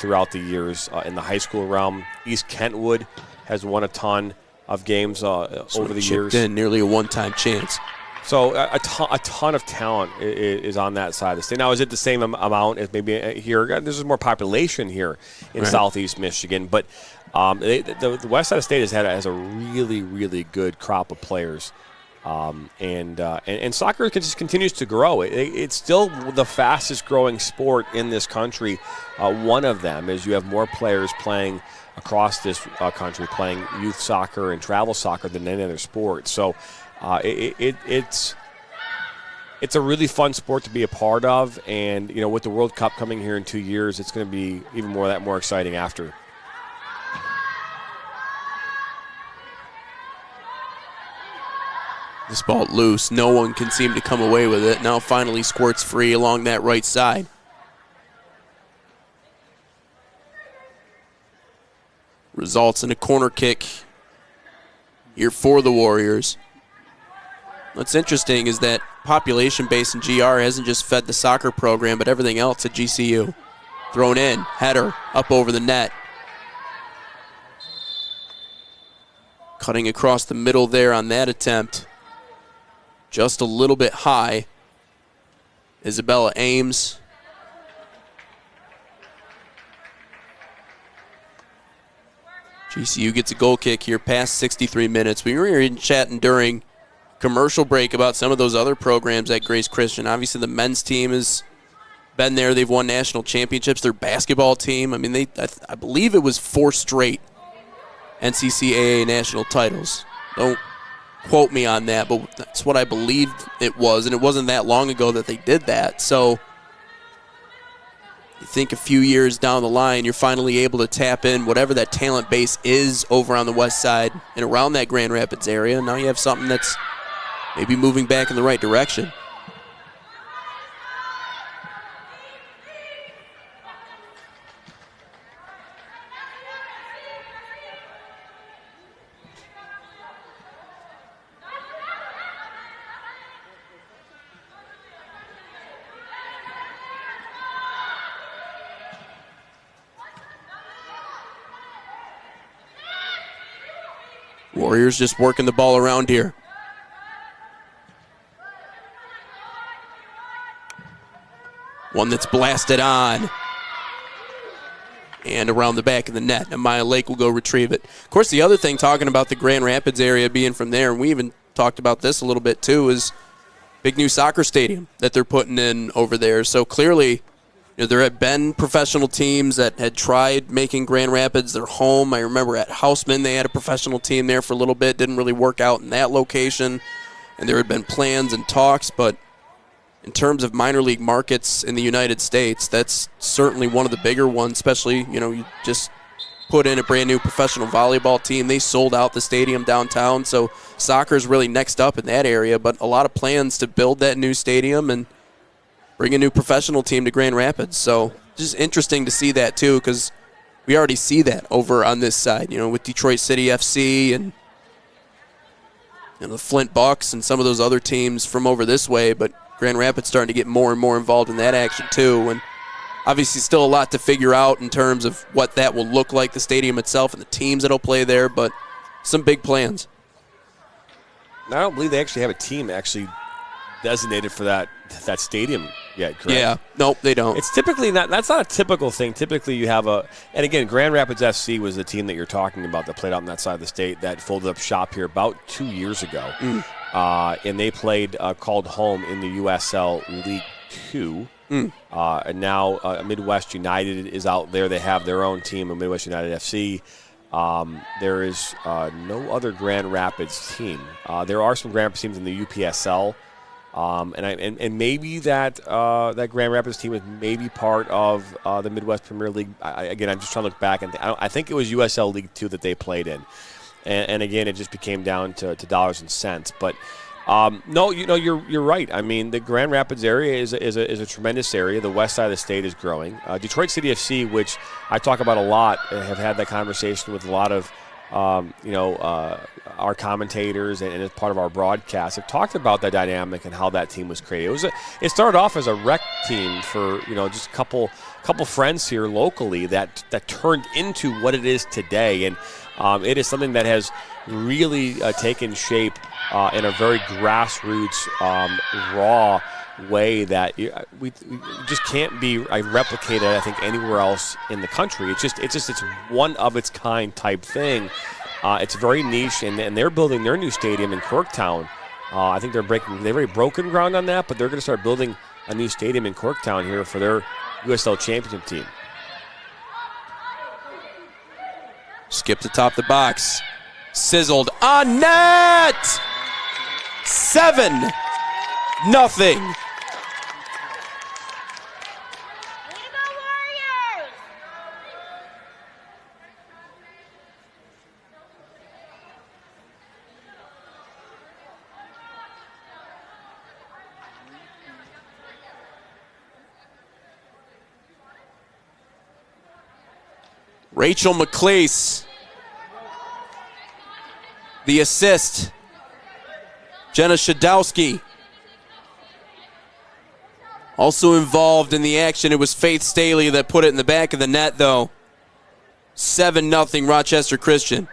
throughout the years in the high school realm. East Kentwood has won a ton of games over the years. Nearly a one-time chance. So a ton of talent is on that side of the state. Now, is it the same amount as maybe here? There's more population here in Southeast Michigan, but The west side of state has a really, really good crop of players. And soccer just continues to grow. It's still the fastest growing sport in this country. One of them is you have more players playing across this country playing youth soccer and travel soccer than any other sport. So it's a really fun sport to be a part of. And, with the World Cup coming here in 2 years, it's going to be even more exciting after. This ball loose. No one can seem to come away with it. Now finally squirts free along that right side. Results in a corner kick here for the Warriors. What's interesting is that population base in GR hasn't just fed the soccer program, but everything else at GCU. Thrown in, header up over the net. Cutting across the middle there on that attempt. Just a little bit high. Isabella Ames. GCU gets a goal kick here past 63 minutes. We were chatting during commercial break about some of those other programs at Grace Christian. Obviously, the men's team has been there. They've won national championships. Their basketball team, I mean, I believe it was 4 straight NCCAA national titles. Don't quote me on that, but that's what I believed it was, and it wasn't that long ago that they did that. So you think a few years down the line, you're finally able to tap in whatever that talent base is over on the west side and around that Grand Rapids area. Now you have something that's maybe moving back in the right direction. Warriors just working the ball around here. One that's blasted on. And around the back of the net. And Maya Lake will go retrieve it. Of course, the other thing, talking about the Grand Rapids area being from there, and we even talked about this a little bit too, is big new soccer stadium that they're putting in over there. So clearly, there had been professional teams that had tried making Grand Rapids their home. I remember at Houseman they had a professional team there for a little bit. Didn't really work out in that location. And there had been plans and talks. But in terms of minor league markets in the United States, that's certainly one of the bigger ones, especially, you just put in a brand new professional volleyball team. They sold out the stadium downtown. So soccer is really next up in that area. But a lot of plans to build that new stadium and bring a new professional team to Grand Rapids. So just interesting to see that too, because we already see that over on this side, with Detroit City FC and the Flint Bucks and some of those other teams from over this way. But Grand Rapids starting to get more and more involved in that action too. And obviously still a lot to figure out in terms of what that will look like, the stadium itself and the teams that'll play there, but some big plans. I don't believe they actually have a team actually designated for that stadium yet, correct? Yeah, nope, they don't. It's typically that's not a typical thing. Typically you have and again, Grand Rapids FC was the team that you're talking about that played out on that side of the state that folded up shop here about 2 years ago. And they played called home in the USL League 2. And now Midwest United is out there. They have their own team, Midwest United FC. There is no other Grand Rapids team. There are some Grand Rapids teams in the UPSL. And maybe that Grand Rapids team is maybe part of the Midwest Premier League. Again, I'm just trying to look back, and I think it was USL League 2 that they played in. And again, it just became down to dollars and cents. But no, you're right. I mean, the Grand Rapids area is a tremendous area. The west side of the state is growing. Detroit City FC, which I talk about a lot, have had that conversation with a lot of our commentators and as part of our broadcast have talked about that dynamic and how that team was created. It started off as a rec team for just a couple friends here locally that turned into what it is today, and it is something that has really taken shape in a very grassroots, raw way that we just can't be replicated, I think, anywhere else in the country. It's one of its kind type thing. It's very niche, and they're building their new stadium in Corktown. I think they've already broken ground on that, but they're going to start building a new stadium in Corktown here for their USL championship team. Skip to top the box. Sizzled on net! 7-0. Rachel McLeese, the assist. Jenna Shadowski also involved in the action. It was Faith Staley that put it in the back of the net, though. 7-0 Rochester Christian.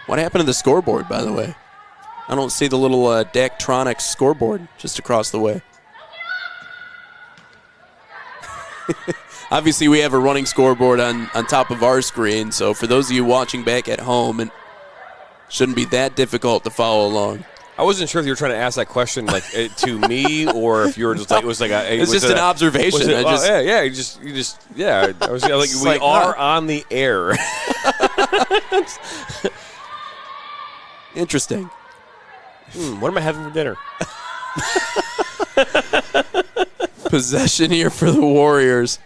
What happened to the scoreboard, by the way? I don't see the little Daktronics scoreboard just across the way. Obviously, we have a running scoreboard on top of our screen, so for those of you watching back at home, it shouldn't be that difficult to follow along. I wasn't sure if you were trying to ask that question like to me or if you were just like it was like a. It's just an observation. You just. I was like, we are on the air. Interesting. What am I having for dinner? Possession here for the Warriors.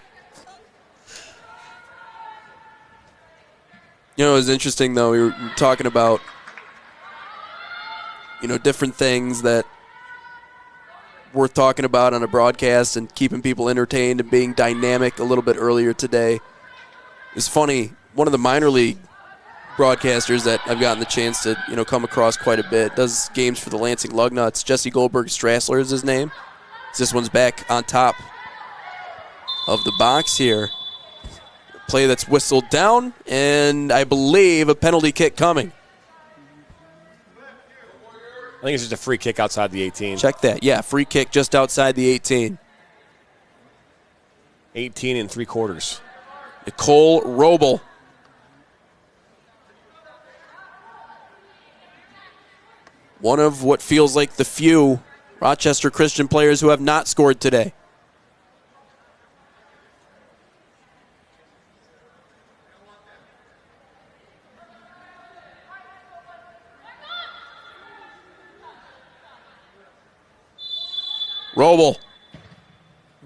You know, it was interesting, though. We were talking about, different things that worth talking about on a broadcast and keeping people entertained and being dynamic a little bit earlier today. It's funny, one of the minor league broadcasters that I've gotten the chance to come across quite a bit does games for the Lansing Lugnuts. Jesse Goldberg Strassler is his name. This one's back on top of the box here. Play that's whistled down, and I believe a penalty kick coming. I think it's just a free kick outside the 18. Check that. Yeah, free kick just outside the 18. 18 3/4. Nicole Roble. One of what feels like the few Rochester Christian players who have not scored today. Roble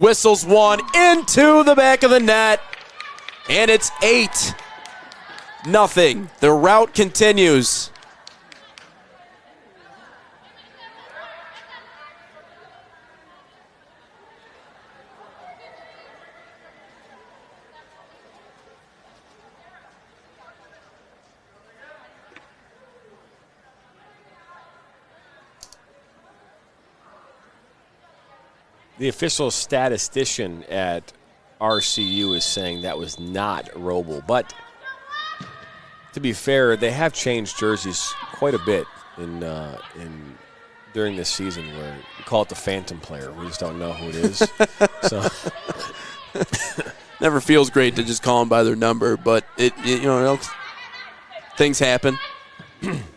whistles one into the back of the net, and it's 8-0. The rout continues. The official statistician at RCU is saying that was not Roble. But to be fair, they have changed jerseys quite a bit during this season where we call it the phantom player. We just don't know who it is. So never feels great to just call them by their number, but things happen.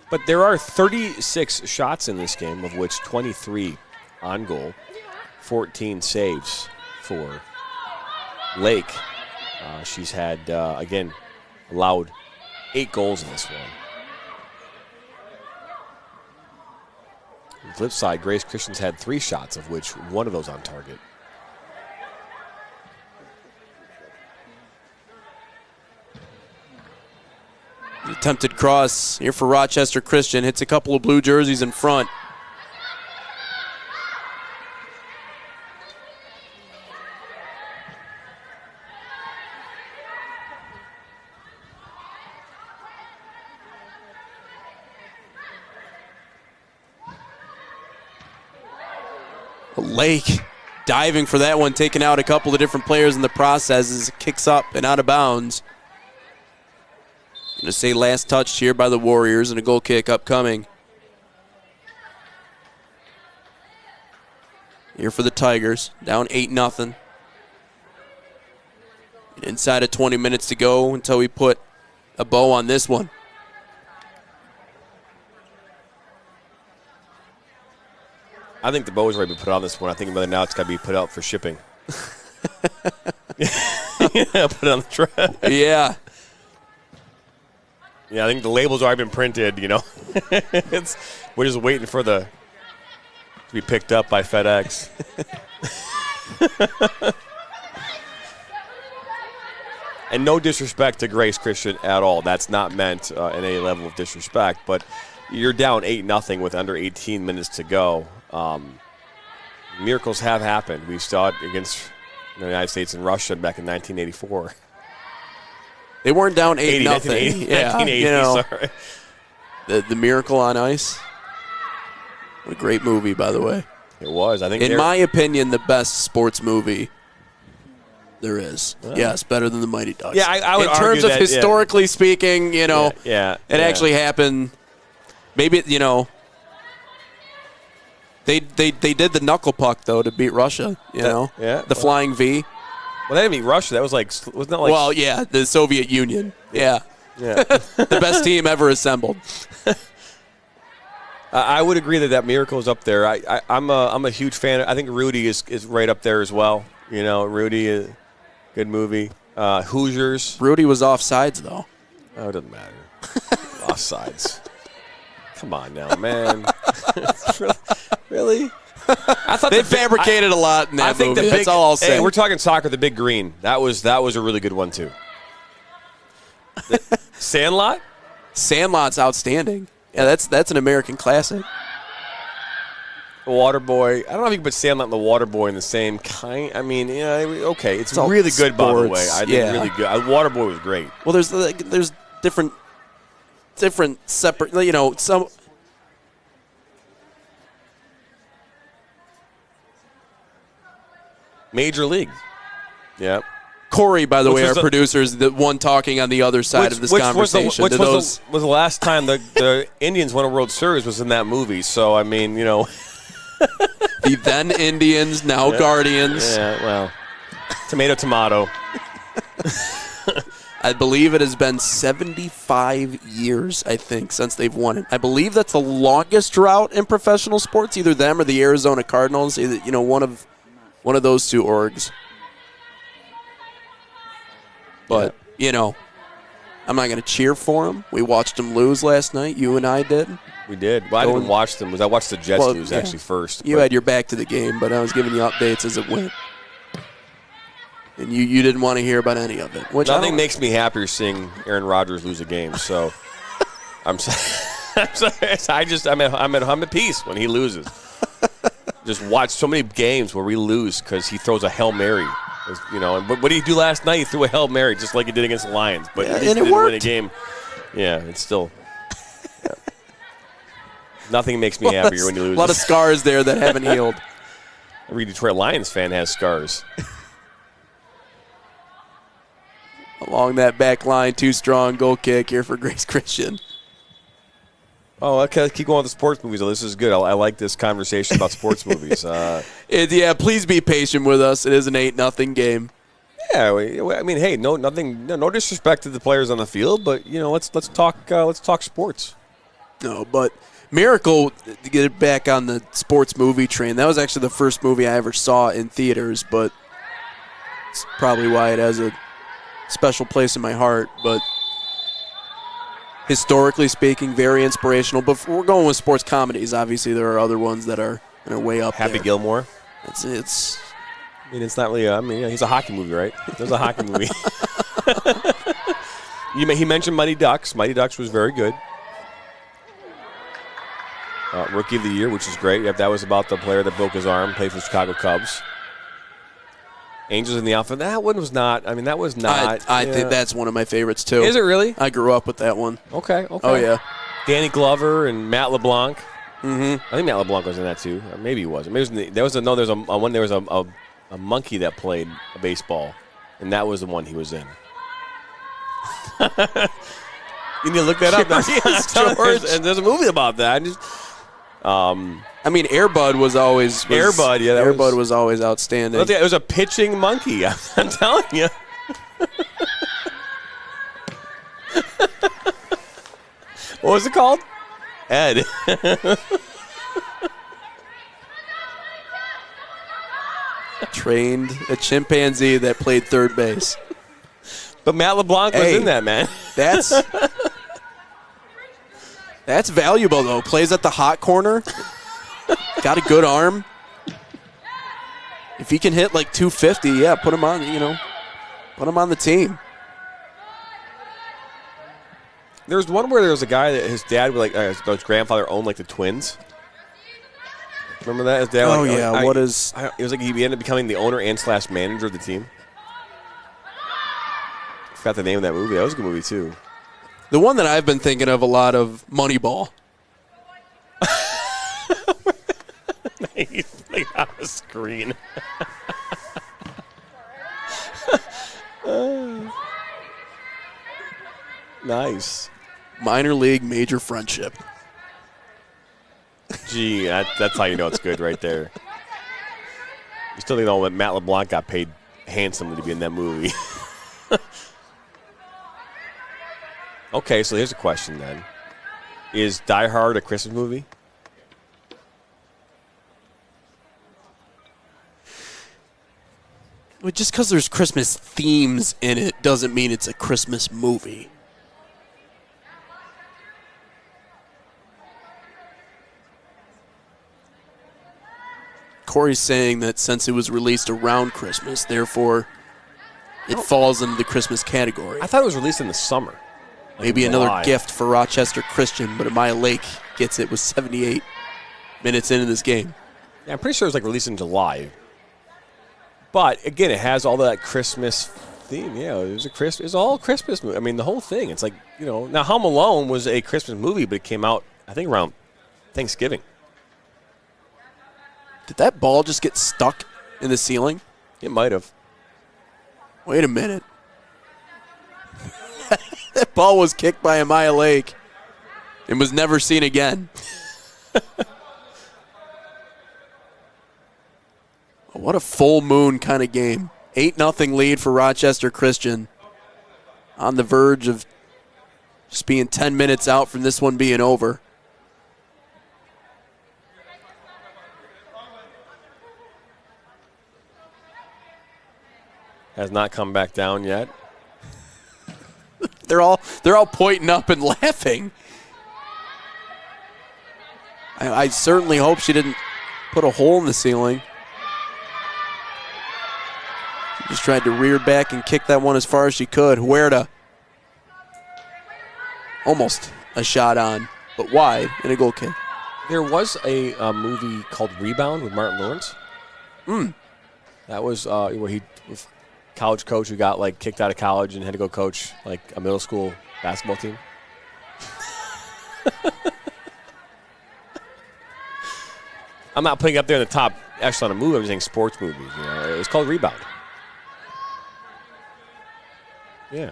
But there are 36 shots in this game, of which 23 on goal. 14 saves for Lake. She's had, again, allowed 8 goals in this one. On the flip side, Grace Christian's had 3 shots, of which one of those on target. The attempted cross here for Rochester Christian. Hits a couple of blue jerseys in front. Lake diving for that one, taking out a couple of different players in the process as it kicks up and out of bounds. Going to say last touched here by the Warriors, and a goal kick upcoming. Here for the Tigers, down 8-0. Inside of 20 minutes to go until we put a bow on this one. I think the bow is ready to put on this one. I think whether now it's got to be put out for shipping. Yeah, put it on the truck. Yeah. Yeah, I think the label's already been printed, you know. We're just waiting for to be picked up by FedEx. And no disrespect to Grace Christian at all. That's not meant in any level of disrespect, but you're down 8-0 with under 18 minutes to go. Miracles have happened. We saw it against the United States and Russia back in 1984. They weren't down 8-0. 1980, You know, sorry. The Miracle on Ice. What a great movie, by the way. It was. I think, in my opinion, the best sports movie there is. Yes, better than the Mighty Ducks. Yeah, I would in terms argue of that, historically speaking, you know, it actually happened. Maybe, you know, they did the knuckle puck though to beat Russia. You know, the flying V. Well, they didn't beat Russia. That was like, wasn't that like? Well, yeah, the Soviet Union. Yeah. The best team ever assembled. I would agree that Miracle is up there. I'm a huge fan. I think Rudy is right up there as well. You know, Rudy, good movie. Hoosiers. Rudy was offsides though. Oh, it doesn't matter. Offsides. Come on now, man. Really? I thought they fabricated a lot in that movie. That's all I'll say. Hey, we're talking soccer. The Big Green. That was a really good one too. Sandlot. Sandlot's outstanding. Yeah, that's an American classic. Waterboy. I don't know if you can put Sandlot and the Waterboy in the same kind. I mean, yeah, okay. It's really good, by the way. I think really good. Waterboy was great. Well, there's different separate. You know, some. Major League. Yeah. Corey, by the way, our producer, is the one talking on the other side of this conversation. Which was the last time the Indians won a World Series was in that movie. So, I mean, you know. The then Indians, now Guardians. Yeah, well, tomato. I believe it has been 75 years, I think, since they've won it. I believe that's the longest drought in professional sports, either them or the Arizona Cardinals, either, you know, one of those two orgs. But, you know, I'm not going to cheer for them. We watched them lose last night. You and I did. We did. Well, I didn't watch them. I watched the Jets lose actually first. You had your back to the game, but I was giving you updates as it went. And you didn't want to hear about any of it. Which nothing makes me happier seeing Aaron Rodgers lose a game. So I'm sorry. I'm at peace when he loses. Just watch so many games where we lose because he throws a Hail Mary. You know, but what did he do last night? He threw a Hail Mary just like he did against the Lions. But and he didn't worked. win a game. Yeah, it's still. Yeah. Nothing makes me happier when you lose. A lot of scars there that haven't healed. Every Detroit Lions fan has scars. Along that back line, too strong, goal kick here for Grace Christian. Oh, okay. Keep going with the sports movies. This is good. I like this conversation about sports movies. Yeah, please be patient with us. It is an 8-0 game. Yeah, I mean, hey, no disrespect to the players on the field, but you know, let's talk sports. No, but Miracle, to get it back on the sports movie train. That was actually the first movie I ever saw in theaters, but it's probably why it has a special place in my heart. But historically speaking, very inspirational. But we're going with sports comedies. Obviously, there are other ones that are way up Happy there. Gilmore. It's. I mean, it's not really. He's a hockey movie, right? There's a hockey movie. He mentioned Mighty Ducks. Mighty Ducks was very good. Rookie of the Year, which is great. That was about the player that broke his arm, played for the Chicago Cubs. Angels in the Outfield. That one was not. I mean, that was not. I think that's one of my favorites too. Is it really? I grew up with that one. Okay. Oh yeah. Danny Glover and Matt LeBlanc. Mm-hmm. I think Matt LeBlanc was in that too. Or maybe he wasn't. Maybe there was a monkey that played baseball, and that was the one he was in. You need to look that up. George. And there's a movie about that. I mean, Air Bud was always outstanding. It was a pitching monkey. I'm telling you. What was it called? Ed. Trained a chimpanzee that played third base. But Matt LeBlanc was in that, man. That's valuable, though. Plays at the hot corner. Got a good arm. If he can hit like 250, yeah, put him on, put him on the team. There was one where there was a guy that his dad would his grandfather owned like the Twins. Remember that? His dad, it was like he ended up becoming the owner and / manager of the team. I forgot the name of that movie. That was a good movie too. The one that I've been thinking of a lot of, Moneyball. He's like on the screen. Nice. Minor league, major friendship. Gee, that's how you know it's good right there. You still think that Matt LeBlanc got paid handsomely to be in that movie. Okay, so here's a question then. Is Die Hard a Christmas movie? Well, just because there's Christmas themes in it doesn't mean it's a Christmas movie. Corey's saying that since it was released around Christmas, therefore it falls into the Christmas category. I thought it was released in the summer. Maybe another gift for Rochester Christian, but Amaya Lake gets it with 78 minutes into this game. Yeah, I'm pretty sure it was like released in July. But again, it has all that Christmas theme. Yeah, it's all Christmas movie. I mean, the whole thing. It's like, now Home Alone was a Christmas movie, but it came out, I think, around Thanksgiving. Did that ball just get stuck in the ceiling? It might have. Wait a minute. That ball was kicked by Amaya Lake and was never seen again. What a full moon kind of game. 8-0 lead for Rochester Christian. On the verge of just being 10 minutes out from this one being over. Has not come back down yet. They're all pointing up and laughing. I certainly hope she didn't put a hole in the ceiling. She just tried to rear back and kick that one as far as she could. Huerta. Almost a shot on, but wide and a goal kick. There was a movie called Rebound with Martin Lawrence. That was where he was a college coach who got kicked out of college and had to go coach a middle school basketball team. I'm not putting it up there in the top echelon of movie. I'm just saying sports movies. It was called Rebound. Yeah.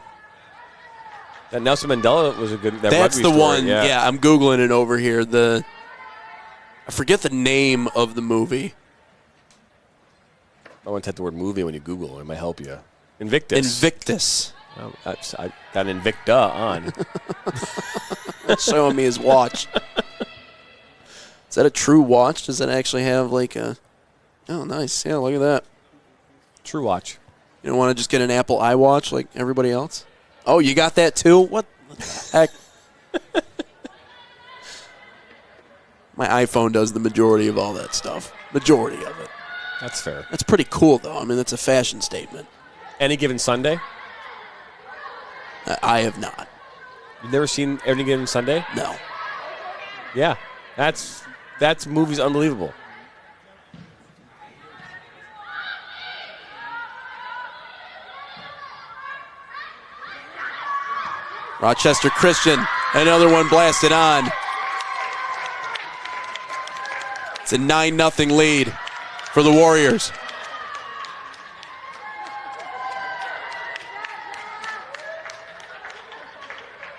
That Nelson Mandela was a good. That's the story, one. Yeah, I'm Googling it over here. I forget the name of the movie. I want to type the word movie when you Google. It might help you. Invictus. Oh, I got an Invicta on. Showing me his watch. Is that a true watch? Does it actually have a... Oh, nice. Yeah, look at that. True watch. You don't want to just get an Apple iWatch like everybody else? Oh, you got that too? What the heck? My iPhone does the majority of all that stuff. Majority of it. That's fair. That's pretty cool, though. I mean, that's a fashion statement. Any Given Sunday? I have not. You've never seen Any Given Sunday? No. Yeah. That's movie's unbelievable. Rochester Christian, another one blasted on. It's a 9-0 lead for the Warriors.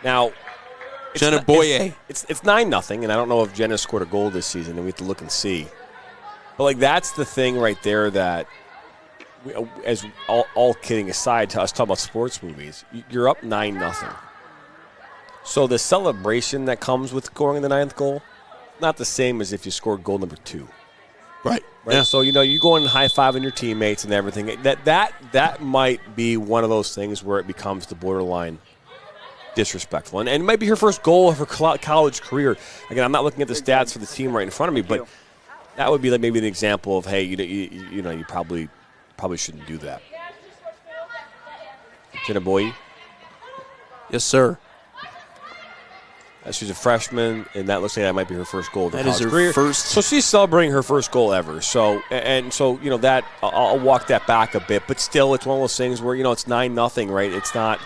Now, Jenna Boye. It's 9-0, and I don't know if Jenna scored a goal this season, and we have to look and see. But, like, that's the thing right there that, as all kidding aside, to us talking about sports movies, you're up 9-0. So the celebration that comes with scoring the 9th goal, not the same as if you scored goal number 2. Right. Yeah. So, you go in and high-fiving your teammates and everything. That might be one of those things where it becomes the borderline disrespectful. And it might be her first goal of her college career. Again, I'm not looking at the stats for the team right in front of me, but that would be like maybe an example of, hey, you probably shouldn't do that. Jenna Boye? Yes, sir. She's a freshman, and that looks like that might be her first goal of her college her career. First. So she's celebrating her first goal ever. So that I'll walk that back a bit, but still, it's one of those things where it's 9-0, right? It's not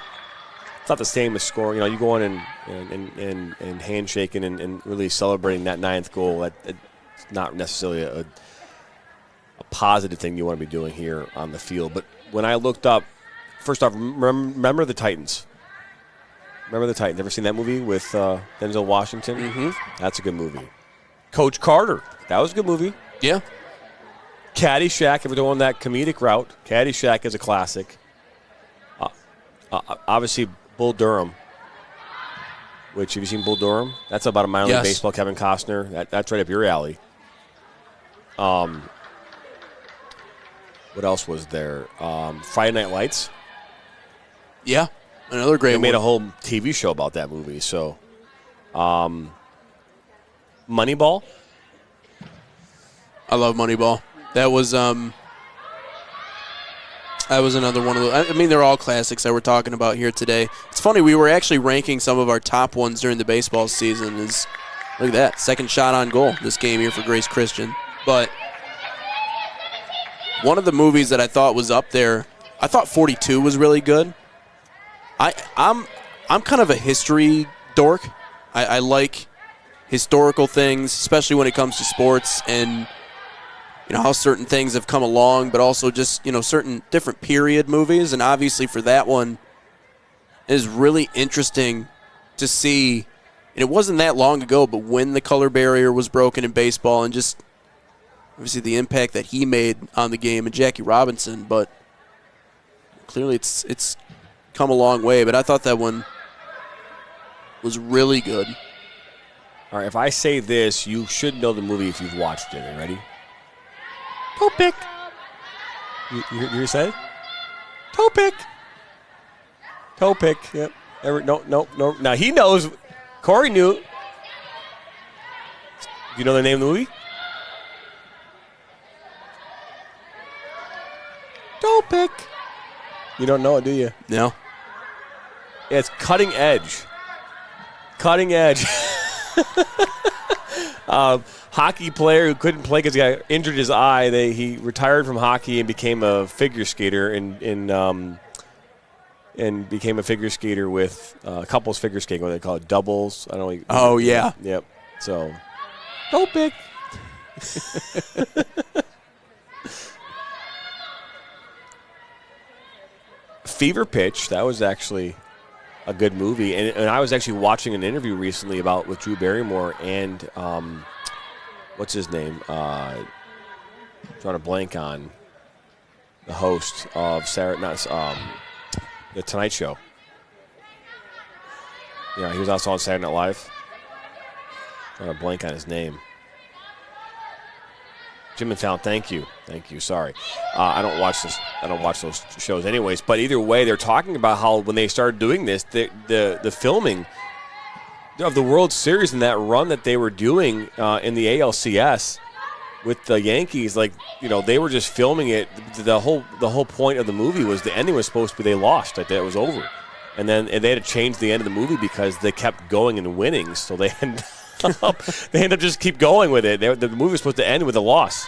the same as scoring. You go in and handshaking and really celebrating that 9th goal. It's not necessarily a positive thing you want to be doing here on the field. But when I looked up, first off, remember the Titans. Remember the Titans? Ever seen that movie with Denzel Washington? Mm-hmm. That's a good movie. Coach Carter. That was a good movie. Yeah. Caddyshack, if we're doing that comedic route, Caddyshack is a classic. Obviously, Bull Durham. Which, have you seen Bull Durham? That's about a minor league baseball, Kevin Costner. That's right up your alley. What else was there? Friday Night Lights. Yeah. Another great one. They made a whole TV show about that movie. So, Moneyball. I love Moneyball. That was another one of those. I mean, they're all classics that we're talking about here today. It's funny, we were actually ranking some of our top ones during the baseball season. Look at that, second shot on goal this game here for Grace Christian. But one of the movies that I thought was up there, I thought 42 was really good. I'm kind of a history dork. I like historical things, especially when it comes to sports and how certain things have come along, but also just certain different period movies. And obviously for that one, it is really interesting to see. And it wasn't that long ago, but when the color barrier was broken in baseball, and just obviously the impact that he made on the game, and Jackie Robinson. But clearly it's come a long way, but I thought that one was really good. All right, if I say this, you should know the movie if you've watched it. Are you ready? Toe pick. You said? Toe pick. Toe pick. Yep. No. Now he knows. Corey knew. Do you know the name of the movie? Toe pick. You don't know it, do you? No. It's Cutting Edge. Cutting Edge. Hockey player who couldn't play because he got injured his eye. He retired from hockey and became a figure skater and became a figure skater with couples figure skating. What they call it, doubles. I don't know. Oh yeah. Yep. So, go pick. Fever Pitch. That was actually a good movie, and I was actually watching an interview recently with Drew Barrymore and what's his name? Trying to blank on the host of the Tonight Show. Yeah, he was also on Saturday Night Live. Trying to blank on his name. Jim and Fallon, thank you. Sorry, I don't watch this. I don't watch those shows, anyways. But either way, they're talking about how when they started doing this, the filming of the World Series and that run that they were doing in the ALCS with the Yankees, they were just filming it. The whole point of the movie was the ending was supposed to be they lost, that it was over, and then they had to change the end of the movie because they kept going and winning, so they ended up just keep going with it. The movie was supposed to end with a loss,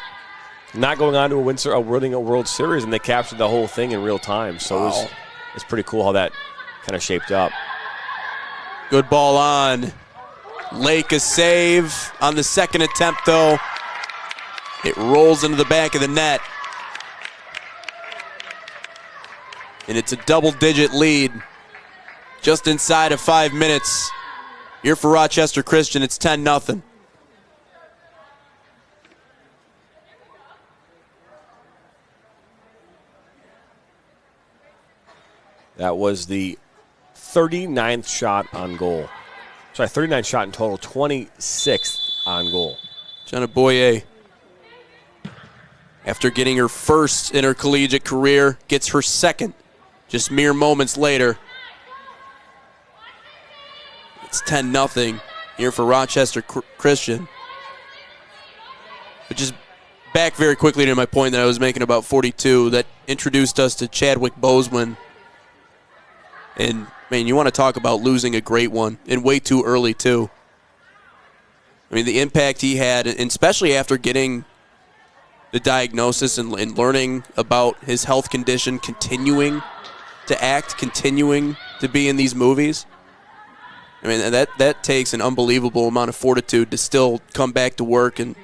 not going on to winning a World Series, and they captured the whole thing in real time. So it's pretty cool how that kind of shaped up. Good ball on. Lake a save on the second attempt, though. It rolls into the back of the net. And it's a double-digit lead just inside of 5 minutes. Here for Rochester Christian, it's 10-0. That was the 39th shot on goal. Sorry, 39 shot in total, 26th on goal. Jenna Boyer, after getting her first in her collegiate career, gets her second just mere moments later. It's 10-0 here for Rochester Christian. But just back very quickly to my point that I was making about 42, that introduced us to Chadwick Boseman. And, man, you want to talk about losing a great one, and way too early, too. I mean, the impact he had, and especially after getting the diagnosis and learning about his health condition, continuing to act, continuing to be in these movies. I mean, that takes an unbelievable amount of fortitude to still come back to work and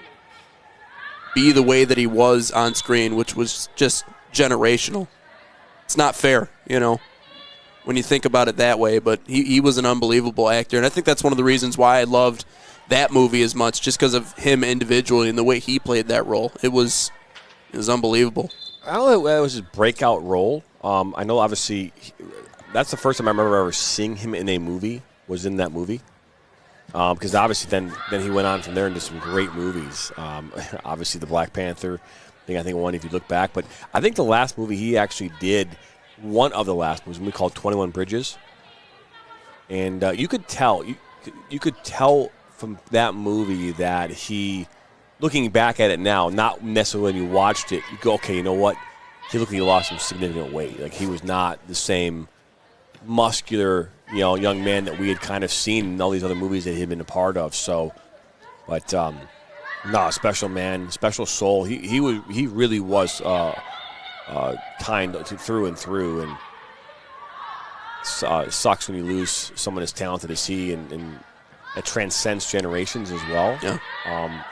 be the way that he was on screen, which was just generational. It's not fair, you know, when you think about it that way, but he was an unbelievable actor, and I think that's one of the reasons why I loved that movie as much, just because of him individually and the way he played that role. It was unbelievable. I don't know if that was his breakout role. I know, obviously, that's the first time I remember ever seeing him in a movie, was in that movie. Because obviously then he went on from there into some great movies. Obviously, the Black Panther thing, I think, one if you look back. But I think the last movie he actually did, one of the last movies, we called 21 Bridges. And you could tell from that movie that he, looking back at it now, not necessarily when you watched it, you go, okay, you know what? He looked like he lost some significant weight. Like, he was not the same muscular, young man that we had kind of seen in all these other movies that he had been a part of. So, but special man, special soul. He really was kind through and through, and sucks when you lose someone as talented as he, and it transcends generations as well. Yeah.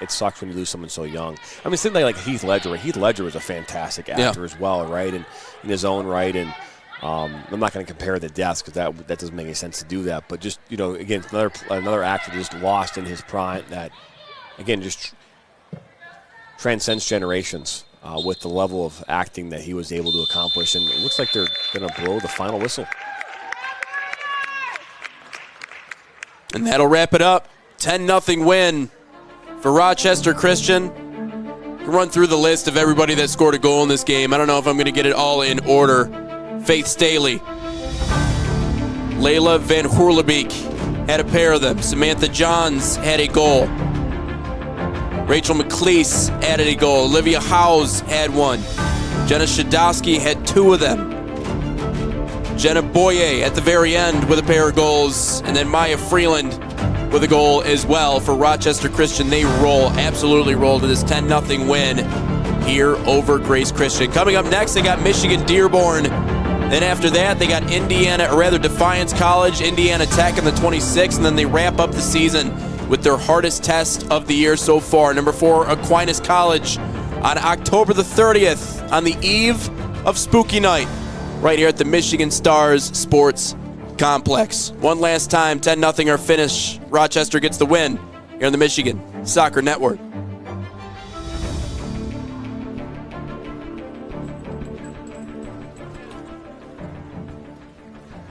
It sucks when you lose someone so young. I mean, something like Heath Ledger. Right? Heath Ledger was a fantastic actor as well, right? And in his own right. And I'm not going to compare the deaths because that doesn't make any sense to do that. But just, again, another actor just lost in his prime that, again, just transcends generations with the level of acting that he was able to accomplish. And it looks like they're going to blow the final whistle. And that'll wrap it up. 10-0 win for Rochester Christian. We'll run through the list of everybody that scored a goal in this game. I don't know if I'm going to get it all in order. Faith Staley, Layla Van Hoorlebeek had a pair of them. Samantha Johns had a goal. Rachel McLeese added a goal. Olivia Howes had one. Jenna Shadowski had two of them. Jenna Boyer at the very end with a pair of goals. And then Maya Freeland with a goal as well for Rochester Christian. They absolutely roll to this 10-0 win here over Grace Christian. Coming up next, they got Michigan Dearborn. Then after that, they got Defiance College, Indiana Tech on the 26th, and then they wrap up the season with their hardest test of the year so far. Number 4, Aquinas College on October the 30th on the eve of Spooky Night right here at the Michigan Stars Sports Complex. One last time, 10-0 our finish. Rochester gets the win here on the Michigan Soccer Network.